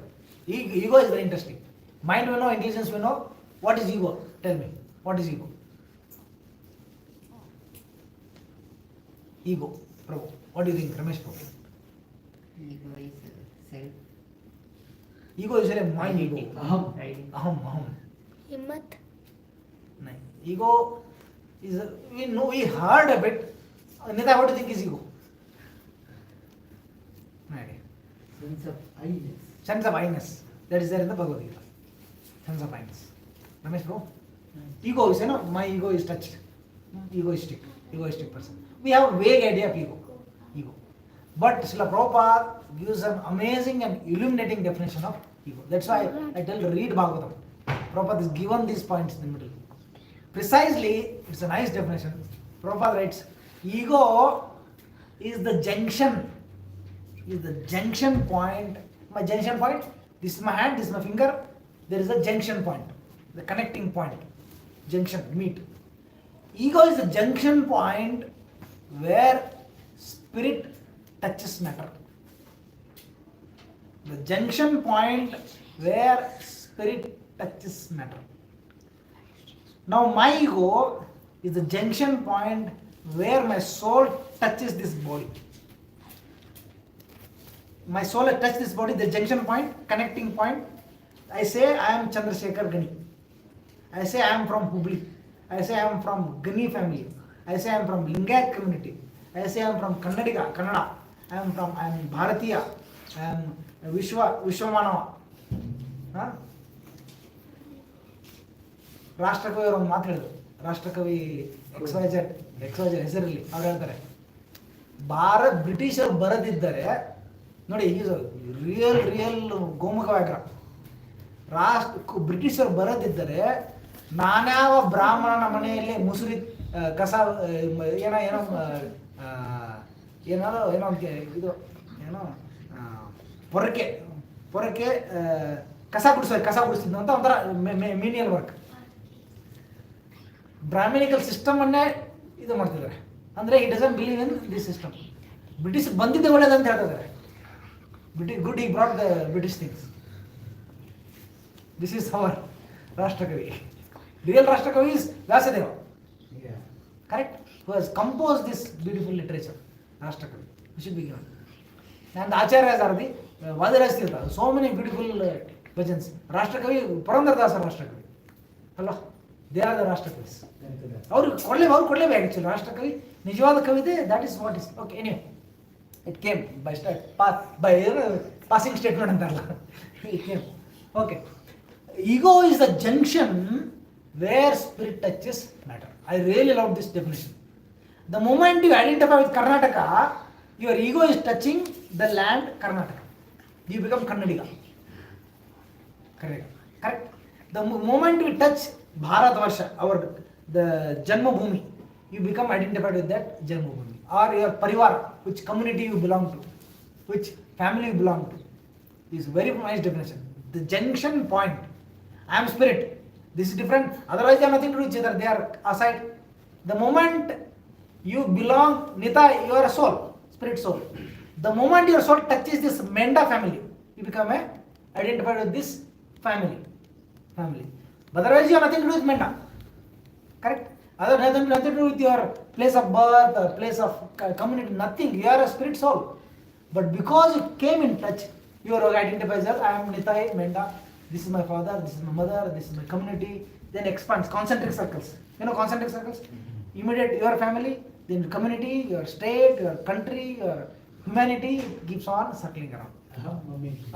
Ego is very interesting. Mind we know, intelligence we know. What is ego? Tell me. What is ego? Ego. Prabhu. What do you think, Ramesh Prabhu? Ego is self. Ego is a mind ego. Identity. Identity. Aham. Himmat. No. Ego is we heard a bit. Nita, what do you think is ego? No idea. Sense of I-ness. Sense of I-ness. That is there in the Bhagavad Gita. Sense of I-ness. Ramesh bro? Ego is, my ego is touched. Egoistic person. We have a vague idea of ego. But Srila Prabhupada gives an amazing and illuminating definition of ego. That's why I tell you, read Bhagavatam. Prabhupada is given these points in the middle. Precisely, it's a nice definition. Prabhupada writes, ego is the junction point. My junction point, this is my hand, this is my finger, there is a junction point, the connecting point, junction, meet. Ego is the junction point where spirit touches matter. The junction point where spirit touches matter. Now my ego is the junction point where my soul touches this body. My soul has touched this body, the junction point, connecting point. I say I am Chandrasekhar Gani. I say I am from Hubli. I say I am from Gani family. I say I am from Lingayat community. I say I am from Kannada. I am Bharatiya. I am Vishwamanava. ರಾಷ್ಟ್ರಕವಿ ಅವರು ಒಂದು ಮಾತು ಹೇಳಿದ್ರು. ರಾಷ್ಟ್ರಕವಿ XYZ ಹೆಸರಲ್ಲಿ ಅವ್ರು ಹೇಳ್ತಾರೆ, ಬ್ರಿಟಿಷರು ಬರದಿದ್ದರೆ ನೋಡಿ, ಈಸ್ ರಿಯಲ್ ಗೋಮುಖ ವ್ಯಾಘ್ರ. ಬ್ರಿಟಿಷರು ಬರದಿದ್ದರೆ ನಾನ್ಯಾವ ಬ್ರಾಹ್ಮಣನ ಮನೆಯಲ್ಲಿ ಮುಸುರಿ ಕಸ ಏನೋ ಇದು ಏನೋ ಪೊರಕೆ ಕಸ ಗುಡಿಸ್ತಿದ್ನು ಅಂತ ಒಂಥರ ಮೀನಿಯಲ್ ವರ್ಕ್. ಬ್ರಾಹ್ಮಣಿಕಲ್ ಸಿಸ್ಟಮ್ ಅನ್ನೇ ಇದು ಮಾಡ್ತಿದ್ದಾರೆ. ಅಂದರೆ ಈ doesn't believe in this system. British ಬಂದಿದ್ದೆ ಒಳ್ಳೇದಂತ ಹೇಳ್ತಿದ್ದಾರೆ. Good, he brought the British things. This is our Rashtrakavi. Real Rashtrakavi is Vyasadeva. Yeah. Correct? Who has composed this beautiful literature. Rashtrakavi. We should be given. And Acharyas are the Vadiraj Tirtha. So many beautiful bhajans. Rashtrakavi, Purandaradasa Rashtrakavi. Allah. They are the Rashtrakavis. ಅವ್ರು ಕೊಡಲೇಬೇಕು actually. ರಾಷ್ಟ್ರಕವಿ ನಿಜವಾದ ಕವಿತೆ, that is what is. Okay, anyway. It came by passing statement ಅಂತಾರಲ್ಲ. It came. Okay. Ego is the junction where spirit touches matter. I really love this definition. The moment you identify with Karnataka, your ego is touching the land Karnataka. You become Kannadiga. Correct. The moment we touch Bharatvarsha, the Janma Bhumi, you become identified with that Janma Bhumi. Or your Parivara, which community you belong to, which family you belong to. This is very nice definition. The junction point. I am spirit. This is different. Otherwise they have nothing to do with each other. They are aside. The moment you belong, Nita, you are a soul, spirit soul. The moment your soul touches this Menda family, you become identified with this family. Otherwise you have nothing to do with Menda. Correct? Otherwise nothing to do with your place of birth, place of community, nothing. You are a spirit soul. But because you came in touch, you are identified as I am Nitai, Menda. This is my father, this is my mother, this is my community. Then expands, concentric circles. You know concentric circles? Immediate your family, then community, your state, your country, your humanity keeps on circling around.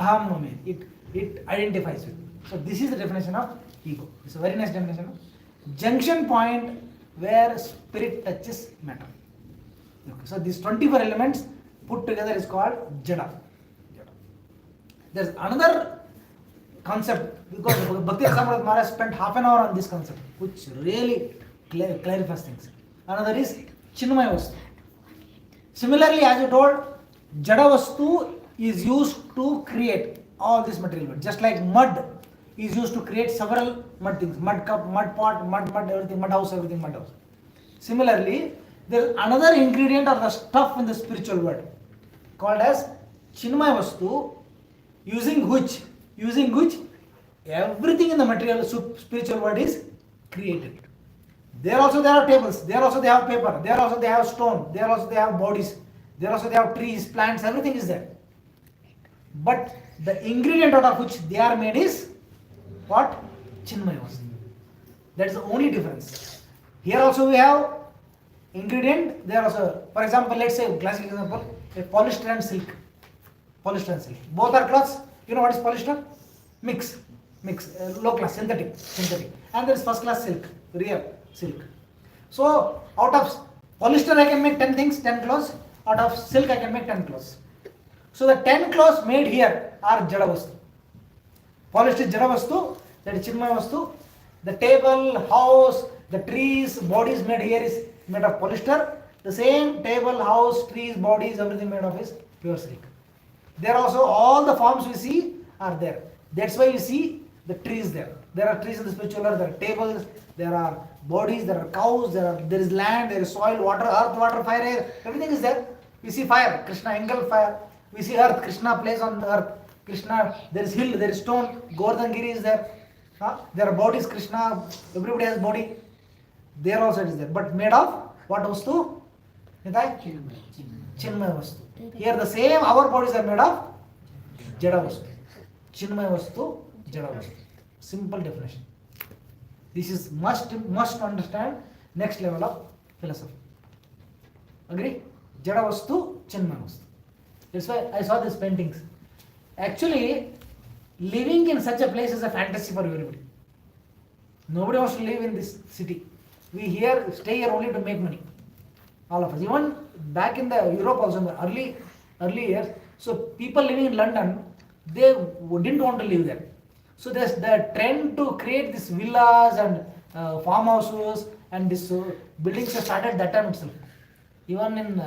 Aham Mami. It identifies with you. So this is the definition of ego. It's a very nice definition. Junction point where spirit touches matter. Okay. So these 24 elements put together is called Jada. There's another concept, because Bhakti Rasamrita Maharaj spent half an hour on this concept, which really clarifies things. Another is Chinmaya Vastu. Similarly, as you told, Jada Vastu is used to create all this material world. Just like mud is used to create several mud things, mud cup, mud pot, mud everything, mud house, everything mud house. Similarly, There is another ingredient or the stuff in the spiritual world called as Chinmaya Vastu, using which everything in the material spiritual world is created. There also there are tables, there also they have paper, there also they have stone, there also they have bodies, there also they have trees, plants, everything is there. But the ingredient out of which they are made is what? Chinmaya Vastu. That is the only difference. Here also we have ingredient, there also, for example, let's say classic example, a polyester and silk. Polyester and silk. Both are cloths. You know what is polyester? Mix, low class, synthetic. And there is first class silk, real silk. So out of polyester I can make 10 things, 10 clothes. Out of silk I can make 10 clothes. So the 10 clothes made here are Jada Vastu. Polyester is Jada Vastu, that is Chinmaya Vastu. The table, house, the trees, bodies made here is made of polyester. The same table, house, trees, bodies, everything made of is pure silk. There also all the forms we see are there. That's why you see the trees there. There are trees in the spiritual world, there are tables, there are bodies, there are cows, there is land, there is soil, water, earth, water, fire, air, everything is there. We see fire, Krishna engulfed fire. We see earth, Krishna plays on the earth. Krishna, there is hill, there is stone, Govardhana is there. There are bodies, Krishna, everybody has body. There also it is there. But made of what Vastu? Chinmaya Vastu. Here the same, our bodies are made of Jada Vastu. Chinmaya Vastu, Jada Vastu. Simple definition. This is must understand next level of philosophy. Agree? Jada Vastu, Chinmaya Vastu. That's why I saw these paintings. Actually, living in such a place is a fantasy for everybody. Nobody wants to live in this city. We here stay here only to make money. All of us. Even back in the Europe also, in the early years, so people living in London, they didn't want to live there. So there's the trend to create these villas and farmhouses and this buildings have started that time itself. Even in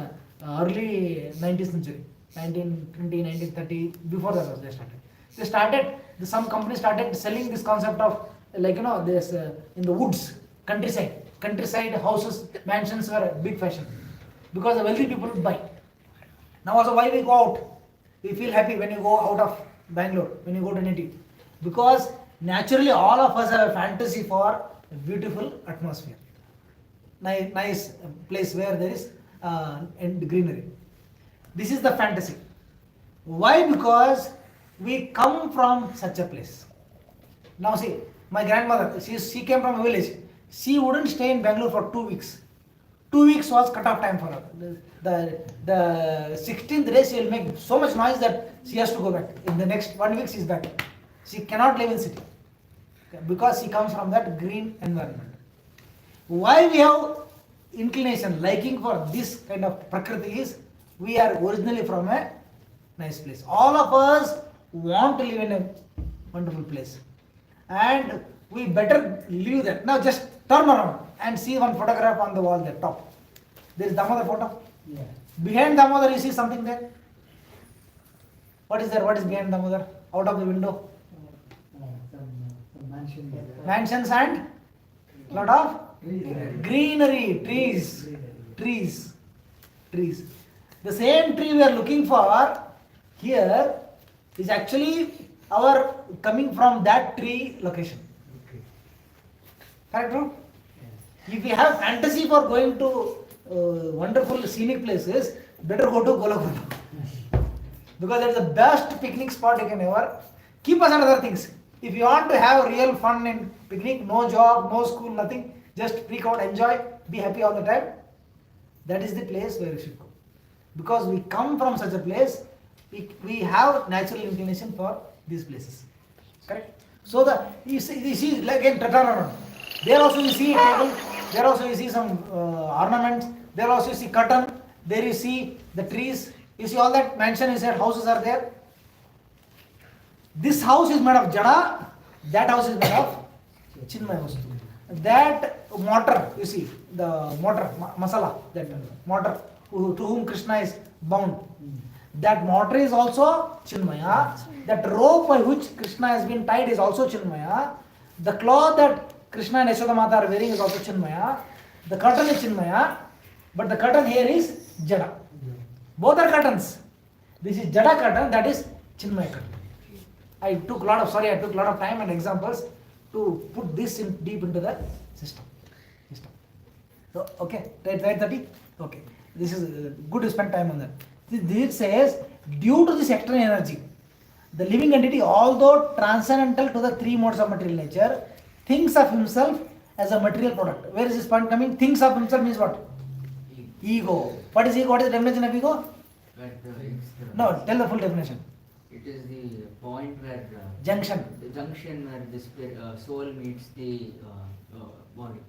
early 19th century, 1920, 1930, before that also they started. Some companies started selling this concept of this in the woods, countryside houses, mansions were a big fashion because the wealthy people would buy. Now also why we go out? We feel happy when you go out of Bangalore, when you go to native, because naturally all of us have a fantasy for a beautiful atmosphere, nice place where there is and greenery. This is the fantasy. Why? Because we come from such a place. Now see, my grandmother, she came from a village. She wouldn't stay in Bangalore for 2 weeks. 2 weeks was cut-off time for her. The 16th day she will make so much noise that she has to go back. In the next 1 week she is back. She cannot live in city because she comes from that green environment. Why we have inclination, liking for this kind of prakriti is we are originally from a nice place. All of us want to live in a wonderful place. And we better live there. Now just turn around and see one photograph on the wall there, top. There is Damodar photo. Yeah. Behind Damodar you see something there. What is there? What is behind Damodar? Out of the window? Some mansion. Mansions and lot of greenery, trees. The same tree we are looking for here is actually our coming from that tree location. Okay. Correct, no? If you have fantasy for going to wonderful scenic places, better go to Golagunda. Because that is the best picnic spot you can ever. Keep aside other things. If you want to have real fun in picnic, no job, no school, nothing, just freak out, enjoy, be happy all the time, that is the place where you should go. Because we come from such a place, we have natural inclination for these places. Correct? So you see again, turn around. There also you see a table, there also you see some ornaments, there also you see curtain, there you see the trees, you see all that mansion, you said houses are there. This house is made of Jada, that house is made of Chinmaya Vastu. That mortar, you see, the mortar, masala, that mortar, to whom Krishna is bound. That mortar is also Chinmaya. That rope by which Krishna has been tied is also Chinmaya. The cloth that Krishna and Yashoda Mata are wearing is also Chinmaya. The curtain is Chinmaya. But the curtain here is Jada. Both are curtains. This is Jada curtain, that is Chinmaya curtain. I took a lot of time and examples to put this in deep into the system. So, okay, right 30? Okay. This is good to spend time on that. This says, due to this external energy, the living entity, although transcendental to the three modes of material nature, thinks of himself as a material product. Where is this point coming? Thinks of himself means what? Ego. What is ego? What is the definition of ego? No, tell the full definition. It is the point where Junction. the junction where the soul meets the body.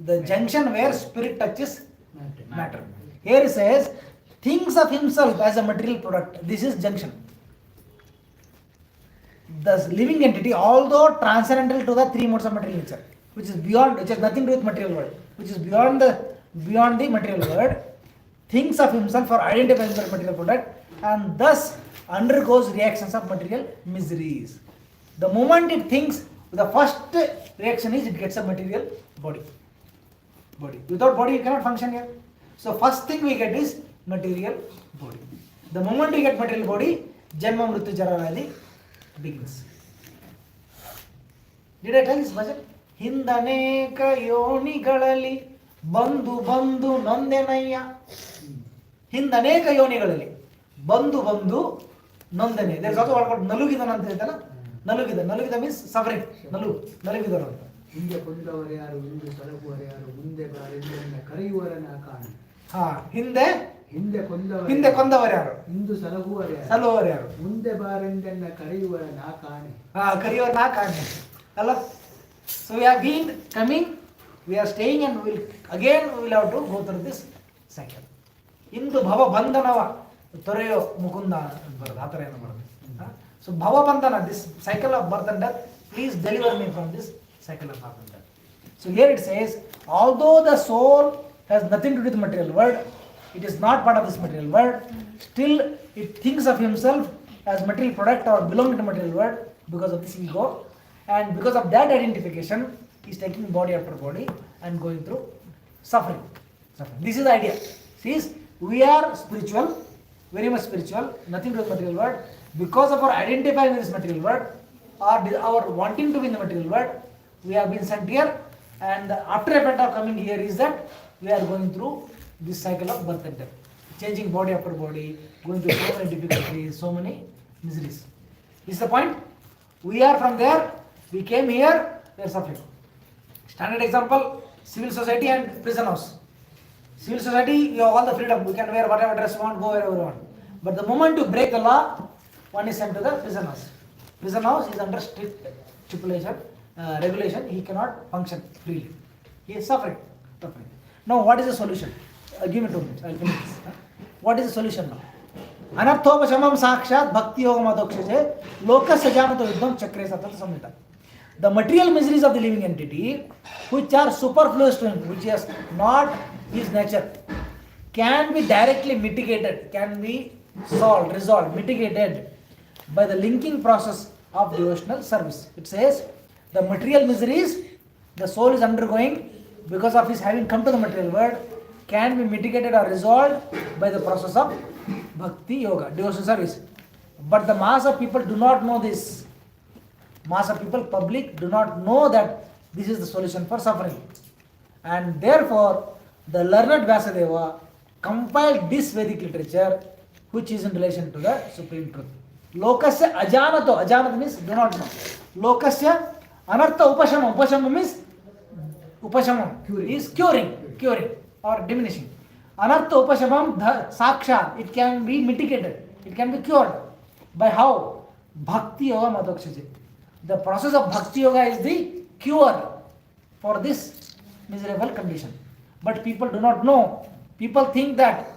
The junction where spirit touches Matter. matter. Here it says, thinks of himself as a material product. This is junction. The living entity, although transcendental to the three modes of material nature, which is beyond, which has nothing to do with material world, which is beyond the material world, thinks of himself or identifies as a material product, and thus undergoes reactions of material miseries. The moment it thinks, the first reaction is it gets a material body. Without body, you cannot function here. So first thing we get is material body. The moment we get material body, Janma Mrityu Jara Vyadhi begins. Did I tell this bhajan? Hindaneka yonigalali bandu nondenaya. Hindaneka yonigalali bandu nondene. There is also what called Nalugidan anta idala. Nalugida means suffering. Nalugidan anta. ಹಿಂದೆ ಕೊಂದವರು ಯಾರು, ಹಿಂದೆ ಸಲಹುವರು ಯಾರು, ಮುಂದೆ ಬಾರೆಂದೆನ್ನ ಕರೆಯುವರನ ಕಾಣೆ. ಹಿಂದೆ ಕೊಂದವರು ಕೊಂದವರು ಯಾರು, ಹಿಂದು ಸಲಹುವರು ಯಾರು, ಮುಂದೆ ಬಾರೆಂದೆನ್ನ ಕರೆಯುವರನ ಕಾಣೆ. ಕರೆಯುವರ ನಾ ಕಾಣೆ ಅಲ್ಲ. So we have been coming, we are staying, and we will have to go through this cycle. ಇಂದು ಭವ ಬಂಧನವ ತೊರೆಯೋ ಮುಕುಂದ ಅಂತ ಬರೋದು, ಆ ಥರ ಏನೋ ಬರೋದು. So ಭವ ಬಂಧನ, this cycle of birth and death, please deliver me from this cycle of birth and death. So here it says, although the soul has nothing to do with the material world, it is not part of this material world, still it thinks of himself as material product or belonging to material world because of this ego, and because of that identification he is taking body after body and going through suffering. This is the idea. See, we are spiritual, very much spiritual, nothing to do with material world. Because of our identifying with this material world or our wanting to be in the material world, we have been sent here, and the after effect of coming here is that we are going through this cycle of birth and death, changing body after body, going through so many difficulties, so many miseries. This is the point. We are from there, we came here, we are suffering. Standard example, civil society and prison house. Civil society, you have all the freedom, we can wear whatever dress you want, go wherever you want. But the moment you break the law, one is sent to the prison house. Prison house is under strict stipulation, regulation, he cannot function freely. He is suffering. Now what is the solution? Give me 2 minutes, I will finish this. What is the solution now? Anarthopashamam sakshat bhakti yogam adokshaje lokasya janato vidvam chakre satata samhita. The material miseries of the living entity, which are superfluous to him, which is not his nature, can be directly mitigated, can be solved, resolved, mitigated by the linking process of devotional service. It says the material miseries the soul is undergoing because of his having come to the material world can be mitigated or resolved by the process of bhakti yoga, devotional service. But the mass of people do not know this. Mass of people, public, do not know that this is the solution for suffering. And therefore, the learned Vyasadeva compiled this Vedic literature which is in relation to the supreme truth. Lokasya ajanato, ajanata means do not know. Lokasya anartha upashamam, upashamam means upashamam is curing or diminishing. Anartha upashamam sakshat, it can be mitigated, it can be cured. By how? Bhakti yoga madokshaje. The process of bhakti yoga is the cure for this miserable condition. But people do not know. People think that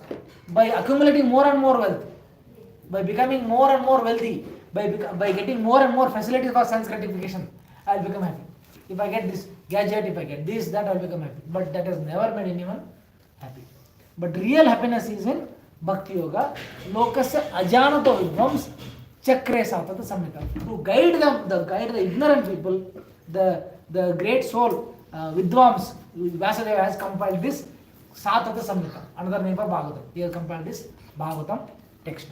by accumulating more and more wealth, by becoming more and more wealthy, by getting more and more facilities for sense gratification, I will become happy. If I get this gadget, if I get this, that, I will become happy. But that has never made anyone happy. But real happiness is in bhakti yoga. Lokasya ajanato vidvams chakre satata samhita. To guide them, guide the ignorant people, the great soul, vidvams, Vyasadeva has compiled this Satata Samhita, another name for Bhagavatam. He has compiled this Bhagavatam text.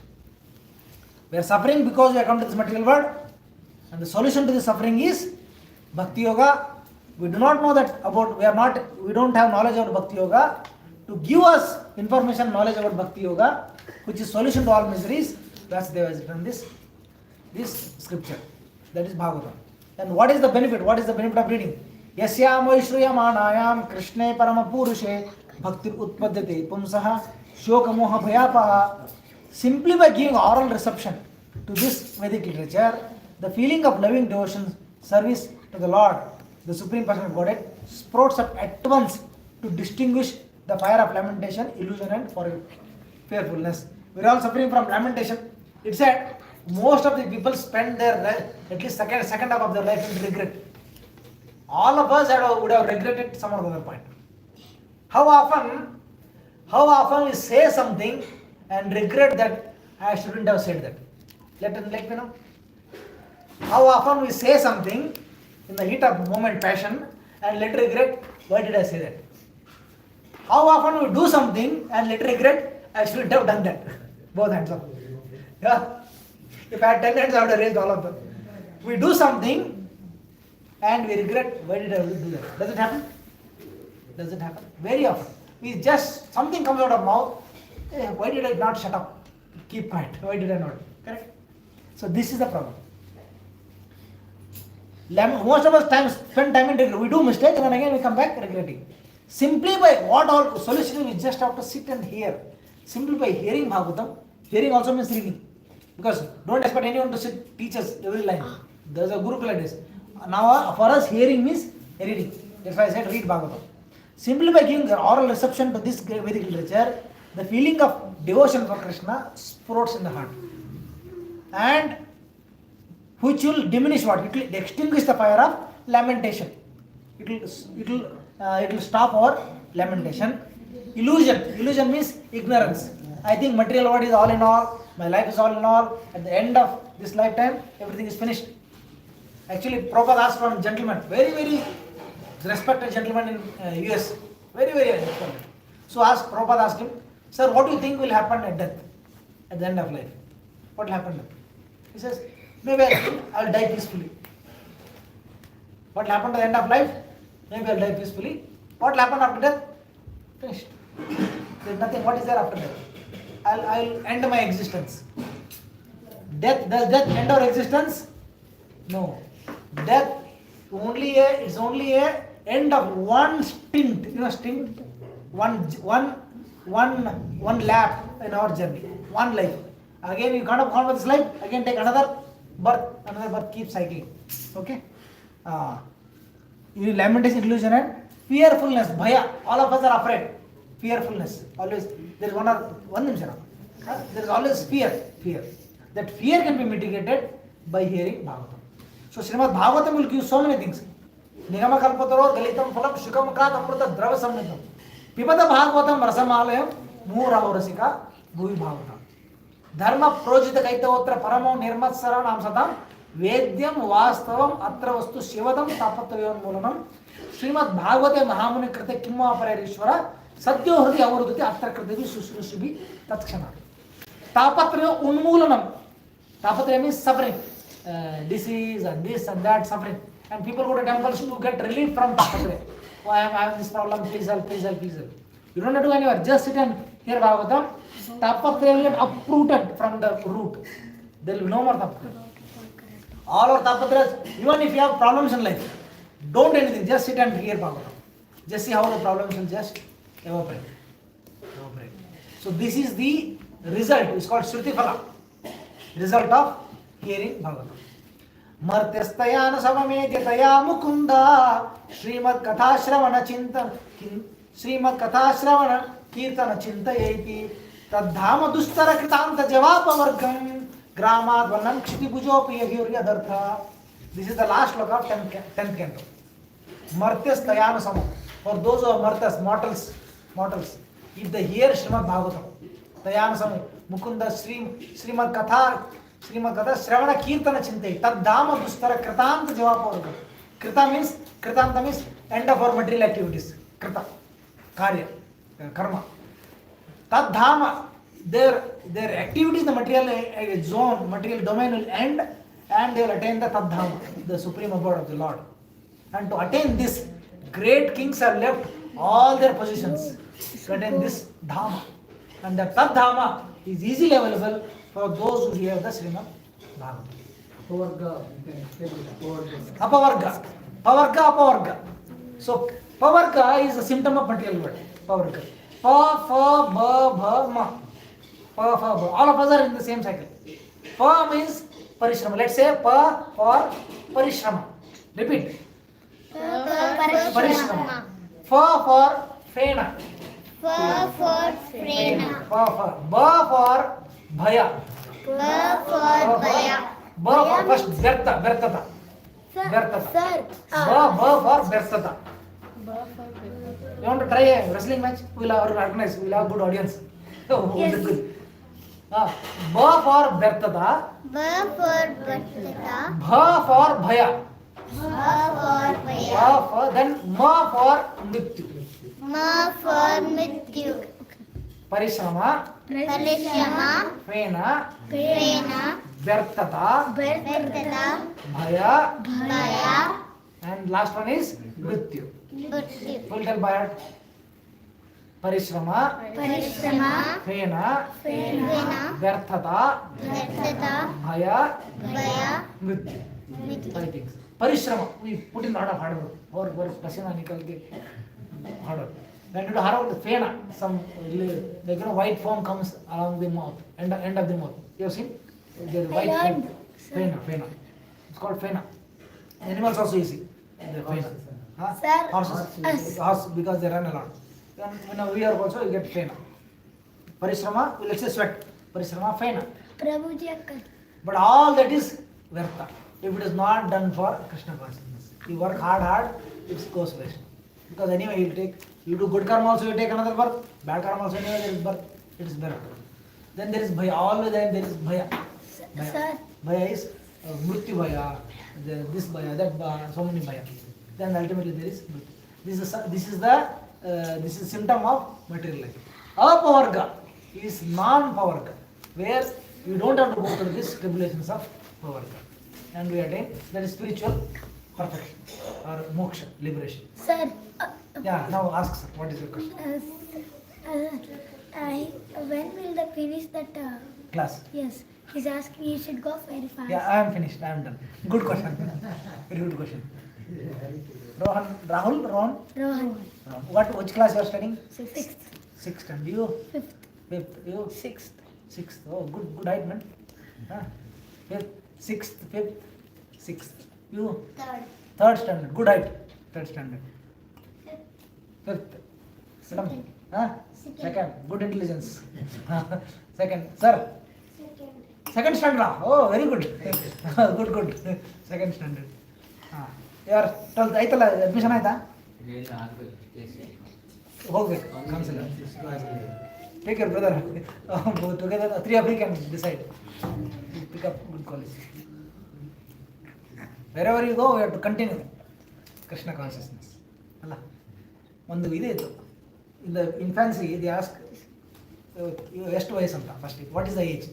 We are suffering because we have come to this material world, and the solution to the suffering is Bhakti Yoga. We do not know that about, we don't have knowledge about Bhakti Yoga. To give us information, knowledge about Bhakti Yoga, which is solution to all miseries, Vyasdeva has written this scripture. That is Bhagavatam. And what is the benefit? What is the benefit of reading? Yasyam Vaishruyamanayam Krishne Paramapurushe Bhaktir Utpadyate Pumsaha Shoka Moha Bhayapaha. Simply by giving oral reception to this Vedic literature, the feeling of loving devotion, service to the Lord, the Supreme Person of Godhead, sprouts up at once to distinguish the fire of lamentation, illusion, and fearfulness. We are all suffering from lamentation. It said most of the people spend their at least second half of their life in regret. All of us would have regretted some other point. How often we say something and regret that I shouldn't have said that. Let me know. How often we say something in the heat of moment, passion, and later regret, why did I say that? How often we do something and later regret, I shouldn't have done that. Both hands up. Yeah. If I had 10 hands, I would have raised all of them. We do something and we regret, why did I do that? Does it happen? Does it happen? Very often. We just, something comes out of mouth, why did I not shut up? Keep quiet. Why did I not? Correct? So this is the problem. Most of us spend time in regret. We do mistakes and then again we come back regretting. Simply by what all solution, we just have to sit and hear. Simply by hearing Bhagavatam, hearing also means reading. Because don't expect anyone to sit, teach us every line. There's a Gurukula days. Now for us hearing means reading. That's why I said read Bhagavatam. Simply by giving oral reception to this Vedic literature, the feeling of devotion for Krishna sprouts in the heart. And which will diminish what? It will extinguish the fire of lamentation. It will stop our lamentation. Illusion means ignorance. I think material world is all in all. My life is all in all. At the end of this lifetime, everything is finished. Actually, Prabhupada asked one gentleman, very respected gentleman in US, very respected. So Prabhupada asked him, sir, what do you think will happen at death, at the end of life? What will happen then? He says, maybe I will die peacefully. What will happen at the end of life? Maybe I will die peacefully. What will happen after death? Finished. There is nothing. What is there after death? I will end my existence. Does death end our existence? No. Death is only a end of one stint. You know stint? One lap in our journey. One life. Again you can't have gone with this life. Again take another birth, keep cycling. Okay? Lamentation, illusion, and fearfulness, bhaya. All of us are afraid. Fearfulness. Always. There is one thing. There is always fear. That fear can be mitigated by hearing Bhagavatam. So Srimad Bhagavatam will give so many things. Nigama kalpataro galitam phalam shukam krat amrita drava samnitam. Pipata Bhagavatam rasamalayam moorao rasika bhuvi Bhagavatam. Dharma projita kaitavotra paramo nirmatsara nam satam Vedyam vastavam atra vastu shivadam tapatavyon moolanam Srimad Bhagavate Mahamuni krite kimma aparayishvara Sadhyo hrudi avarudati atra kritevi sushrushibi tatkshanam. Tapatraya unmoolanam. Tapatraya means suffering. Disease and this and that suffering. And people go to temples to get relief from tapatraya. Oh, I am having this problem, please help. You don't have to go anywhere. Just sit and hear Bhagavatam. Tapatraya will get uprooted from the root. There will be no more tapatraya. All our tapatrayas, even if you have problems in life, don't do anything, just sit and hear Bhagavatam. Just see how the problems will just evaporate. So this is the result. It's called Shruti Phala. Result of hearing Bhagavatam. Martyastayana samamedhyataya mukunda Srimad Katha Shravana Kirtana Chintayeti Tadhama Dustara Kritanta Javapa Vargam Gramad Vanam Kshiti Pujopi Yagurya Dhartha. This is the last sloka of 10th canto. Martyastayana Sama. For those who are mortals, if they hear Srimad Bhagavatam, Tayana Sama, Mukunda Srimad Katha Shravana Kirtana Chinte, Tadhama Dustara Kritanta Javapa Vargam. Krita means end of our material activities. Krita, Karya. karma. Tad dhama, their activities in the material zone, material domain will end, and they will attain the tad dhama, the supreme abode of the Lord. And to attain this, great kings have left all their positions to attain this dhama. And the tad dhama is easily available for those who hear the Srimad Bhagavatam. Pavarga, you can explain it. Pavarga. Apavarga. Pavarga, apavarga. So, pavarga is a symptom of material world. Pavarga. Pa, fa, ba, bha, ma. Pa, fa, ba. All of us are in the same cycle. Pa means parishrama. Let's say pa for parishrama. Repeat. Parishrama. Fa for fena. Fa for frena. Pa for. Ba for bhaya. Ba for bhaya. Ba for first vyartha. Vyarthata. Vyarthata. Sir. Ba for vyarthata. You want to try a wrestling match? We'll organize. We'll have good audience. Yes. Good. Ba for Bertada. Ba for bhattata. Bha for Bhaya. Ba for bhaya. Ba for, then Ma for Mrityu. Ma for mrityu. Parishrama. Parishrama. Fena. Prena. Bertada. Bhattata. Bhaya. Bhaya. And last one is Mrityu. Mrityu. Full tell by heart. Parishrama. Parishrama. Fena. Prena. Bertada. Bhattata. Bhaya. Bhaya. Mrityu. Mrityu. 5 things. Parishrama, we put in a lot of hard work. Work, pasina nikal ke hard work. When you do hard work, fena, some like white foam comes along the mouth, end of the mouth. You have seen? There is white foam. Fena. It's called fena. Animals also you see. The fena. Huh? Sir. Horses. Horse because they run a lot. When we are also you get fena. Parishrama, let's say sweat. Parishrama, fena. Prabhu ji akka. But all that is vyartha. If it is not done for Krishna consciousness, you work hard, it goes waste. Because anyway, you do good karma also, you take another birth. Bad karma also, anyway, there is birth. It is vyartha. Then there is bhaya. Always there is bhaya. Sir. Bhaya is mrityu bhaya, this bhaya, that bhaya, so many bhaya. Then ultimately there is mrityu. This is symptom of material life. Apavarga is non-pavarga, where you don't have to go through these tribulations of pavarga. And we attain that is spiritual perfection or moksha, liberation. Sir. Yeah, now ask sir, what is your question? When will they finish that? Class. Yes. He's asking you should go very fast. Yeah, I am finished, I am done. Good question. Very good question. Rohan? Rohan. Which class you are studying? Sixth. Sixth, and you? Fifth. Fifth, you? Sixth. Sixth, oh good height man. Huh? Fifth, sixth, fifth, sixth. You? Third standard, good height. Third standard. Fifth. Madam? Huh? Second, good intelligence. Second, sir? Second standard, oh very good. Good. Second standard. Your 12th, ಆಯ್ತಲ್ಲ admission ಆಯ್ತಾ? ಹೋಗ್ಬೇಕು counsellor. Take your brother. Together, 3 of you can decide. Pick up good college. Wherever you go, you have to continue Krishna consciousness. ಅಲ್ಲ ಒಂದು ಇದೆ ಇತ್ತು. In the infancy, they ask ಎಷ್ಟು ವಯಸ್ಸು ಅಂತ first. What is the age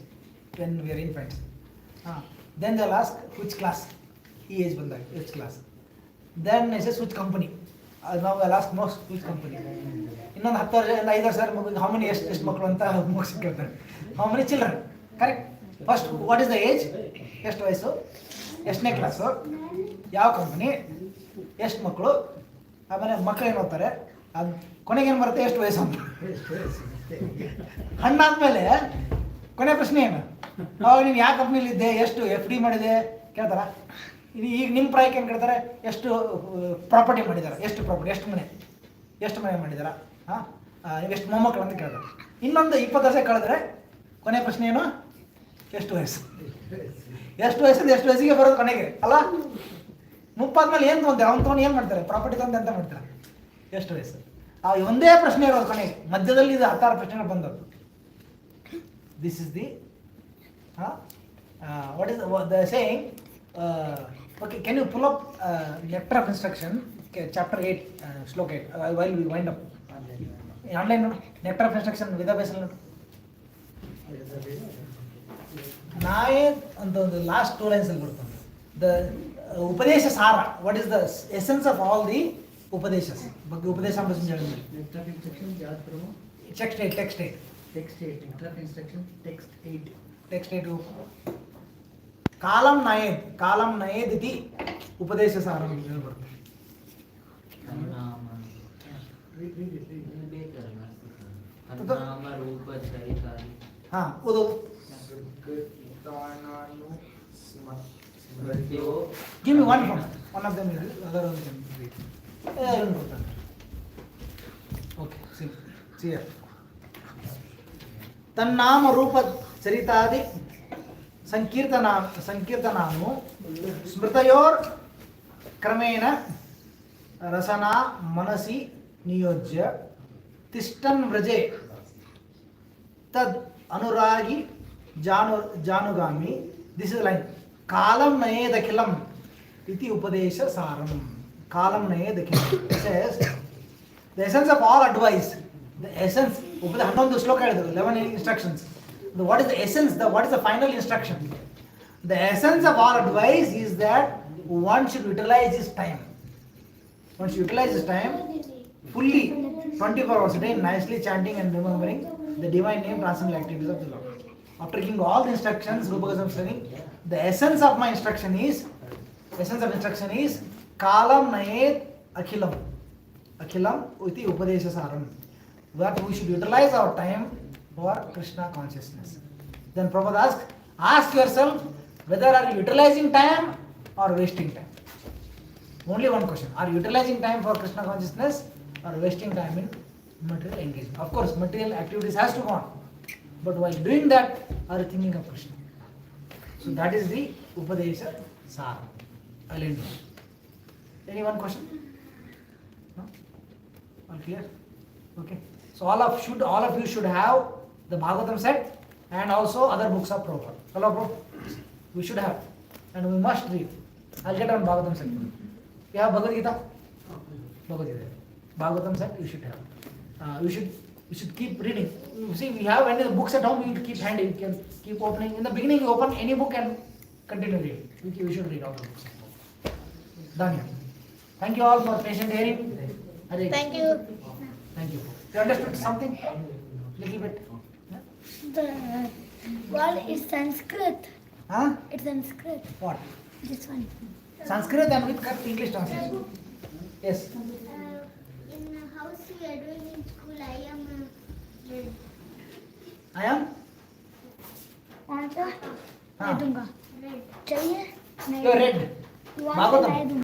when we are infants? Then they'll ask which class. ಈ age ಬಂದಾಗ which class. Then I say which company. Now I'll ask most which company. ಇನ್ನೊಂದು 10 ವರ್ಷ 5 ವರ್ಷ ಮಗುಗೆ how many ಎಷ್ಟು ಮಕ್ಕಳು ಅಂತ ಮುಗಿಸಿ ಕೇಳ್ತಾರೆ. How many children? Correct. First what is the age, ಎಷ್ಟು ವಯಸ್ಸು, ಎಷ್ಟನೇ ಕ್ಲಾಸು, ಯಾವ ಕಂಪನಿ, ಎಷ್ಟು ಮಕ್ಕಳು, ಆಮೇಲೆ ಮಕ್ಕಳು ಏನು ಓದ್ತಾರೆ, ಅದು ಕೊನೆಗೆ ಏನು ಬರುತ್ತೆ ಎಷ್ಟು ವಯಸ್ಸು ಅಂತ. ಹಣ್ಣಾದ್ಮೇಲೆ ಕೊನೆ ಪ್ರಶ್ನೆ ಏನು, ಅವಾಗ ನೀವು ಯಾವ ಕಂಪ್ನಿಲಿದ್ದೆ, ಎಷ್ಟು ಎಫ್ ಡಿ ಮಾಡಿದೆ ಕೇಳ್ತಾರ. ಈಗ ನಿಮ್ಮ ಪ್ರಾಯಕ್ಕೆ ಏನು ಕೇಳ್ತಾರೆ, ಎಷ್ಟು ಪ್ರಾಪರ್ಟಿ ಮಾಡಿದ್ದಾರೆ, ಎಷ್ಟು ಪ್ರಾಪರ್ಟಿ, ಎಷ್ಟು ಮನೆ ಮಾಡಿದಾರ, ಎಷ್ಟು ಮೊಮ್ಮಕ್ಕಳು ಅಂತ ಕೇಳ್ತಾರೆ. ಇನ್ನೊಂದು 20 ವರ್ಷ ಕಳೆದ್ರೆ ಕೊನೆ ಪ್ರಶ್ನೆ ಏನು, ಎಷ್ಟು ವಯಸ್ಸು. ಎಷ್ಟು ವಯಸ್ಸಿಗೆ ಬರೋದು ಕೊನೆಗೆ ಅಲ್ಲ. 30 ಮೇಲೆ ಏನು ತೊಗೊಂತಾರೆ, ಅವ್ನು ತೊಗೊಂಡು ಏನು ಮಾಡ್ತಾರೆ, ಪ್ರಾಪರ್ಟಿ ತೊಗೊಂಡು ಅಂತ ಮಾಡ್ತಾರೆ. ಎಷ್ಟು ವಯಸ್ಸು, ಆ ಒಂದೇ ಪ್ರಶ್ನೆ ಇರೋದು ಕೊನೆಗೆ. ಮಧ್ಯದಲ್ಲಿ ಇದು 16 ಪ್ರಶ್ನೆಗಳು ಬಂದದ್ದು. This is the what is the saying. Okay, can you pull up letter of instruction, chapter 8, slok 8, while we wind up. Online ನೋಡು, ನೆಕ್ಟರ್ ಆಫ್ ಇನ್ಸ್ಟ್ರಕ್ಷನ್ ವೇದಾಭ್ಯಾಸ ನೋಡು. ನಾಯೇ ಅಂತ ಒಂದು ಲಾಸ್ಟ್ 2 ಲೈನ್ಸ್ ಅಲ್ಲಿ ಬರ್ತದೆ. The Upadesha Sara, what is the essence of all the upadeshas ಬಗ್ಗೆ ಉಪದೇಶ ಹೇಳಿದ್ಮೇಲೆ Next of instruction, Jat Prabhu. Text 8 Text 8. Next of instruction, text 8. Text 8 ಕಾಲಂ ನಯೇದ್ ಇತಿ ಉಪದೇಶ ಸಾರ ಅಂತ ಹೇಳಿ ಬರ್ತದೆ. Read it. ನಾಮ ರೂಪ ಚರಿತಾದಿ. ಹಾ ಓದು. ಸ್ಮೃತಿಯೋ give me one of them is other one can read. Okay see ತನ್ನಾಮ ರೂಪ ಚರಿತಾದಿ ಸಂಕೀರ್ತನಾನು ಸ್ಮೃತಯೋರ್ ಕ್ರಮೇಣ ರಸನಾ ಮನಸಿ ನಿಯೋಜ್ಯ ತಿಷ್ಟನ್ ವ್ರಜೆ ತದ್ ಅನುರಾಗಿ ಜಾನುಗಾಮಿ. This is line. ಕಾಲಂ ನಯೇದಖಿಲಂ ಇತಿ ಉಪದೇಶ ಸಾರಂ. ಕಾಲಂ ನಯೇದಖಿಲಂ says the essence of all advice, the essence. 11 ಶ್ಲೋಕ ಹೇಳಿದ್ರು, 11 instructions. What is the essence? What is the final instruction? The essence of all advice is that one should utilize his time. One should utilize his time fully, 24 hours a day, nicely chanting and remembering the divine name, transcendental activities of the Lord. After giving all the instructions, Rupa Goswami is saying, the essence of instruction is kalam nayet akhilam. Akhilam uti upadesha saram. That we should utilize our time for Krishna consciousness. Then Prabhupada ask yourself whether are you utilizing time or wasting time. Only one question. Are you utilizing time for Krishna consciousness or wasting time in material engagement? Of course, material activities has to go on. But while doing that, are you thinking of Krishna? So that is the Upadesha Sara. I'll end here. Any one question? No? All clear? Okay. So all of you should have the Bhagavatam set and also other books of Prabhupada. Hello, bro? We should have. And we must read. I'll get on Bhagavatam set. You have Bhagavad Gita? Bhagavad Gita. Bhagavatam set you should have. You should keep reading. You see, we have any books at home, you keep handy. You can keep opening. In the beginning, you open any book and continue reading. We should read all the books. Done here. Thank you all for patient hearing. Hare Thank you. Thank you. You understood something? Little bit. Well, it's Sanskrit. Huh? It's Sanskrit. What? This one. Sanskrit and with correct English translation. Yes. In house we are doing in school, I am red. I am? Answer? हाँ. मैं दूंगा. Red. चाहिए? You are red. You want Bhagavatam. मैं दूंगा.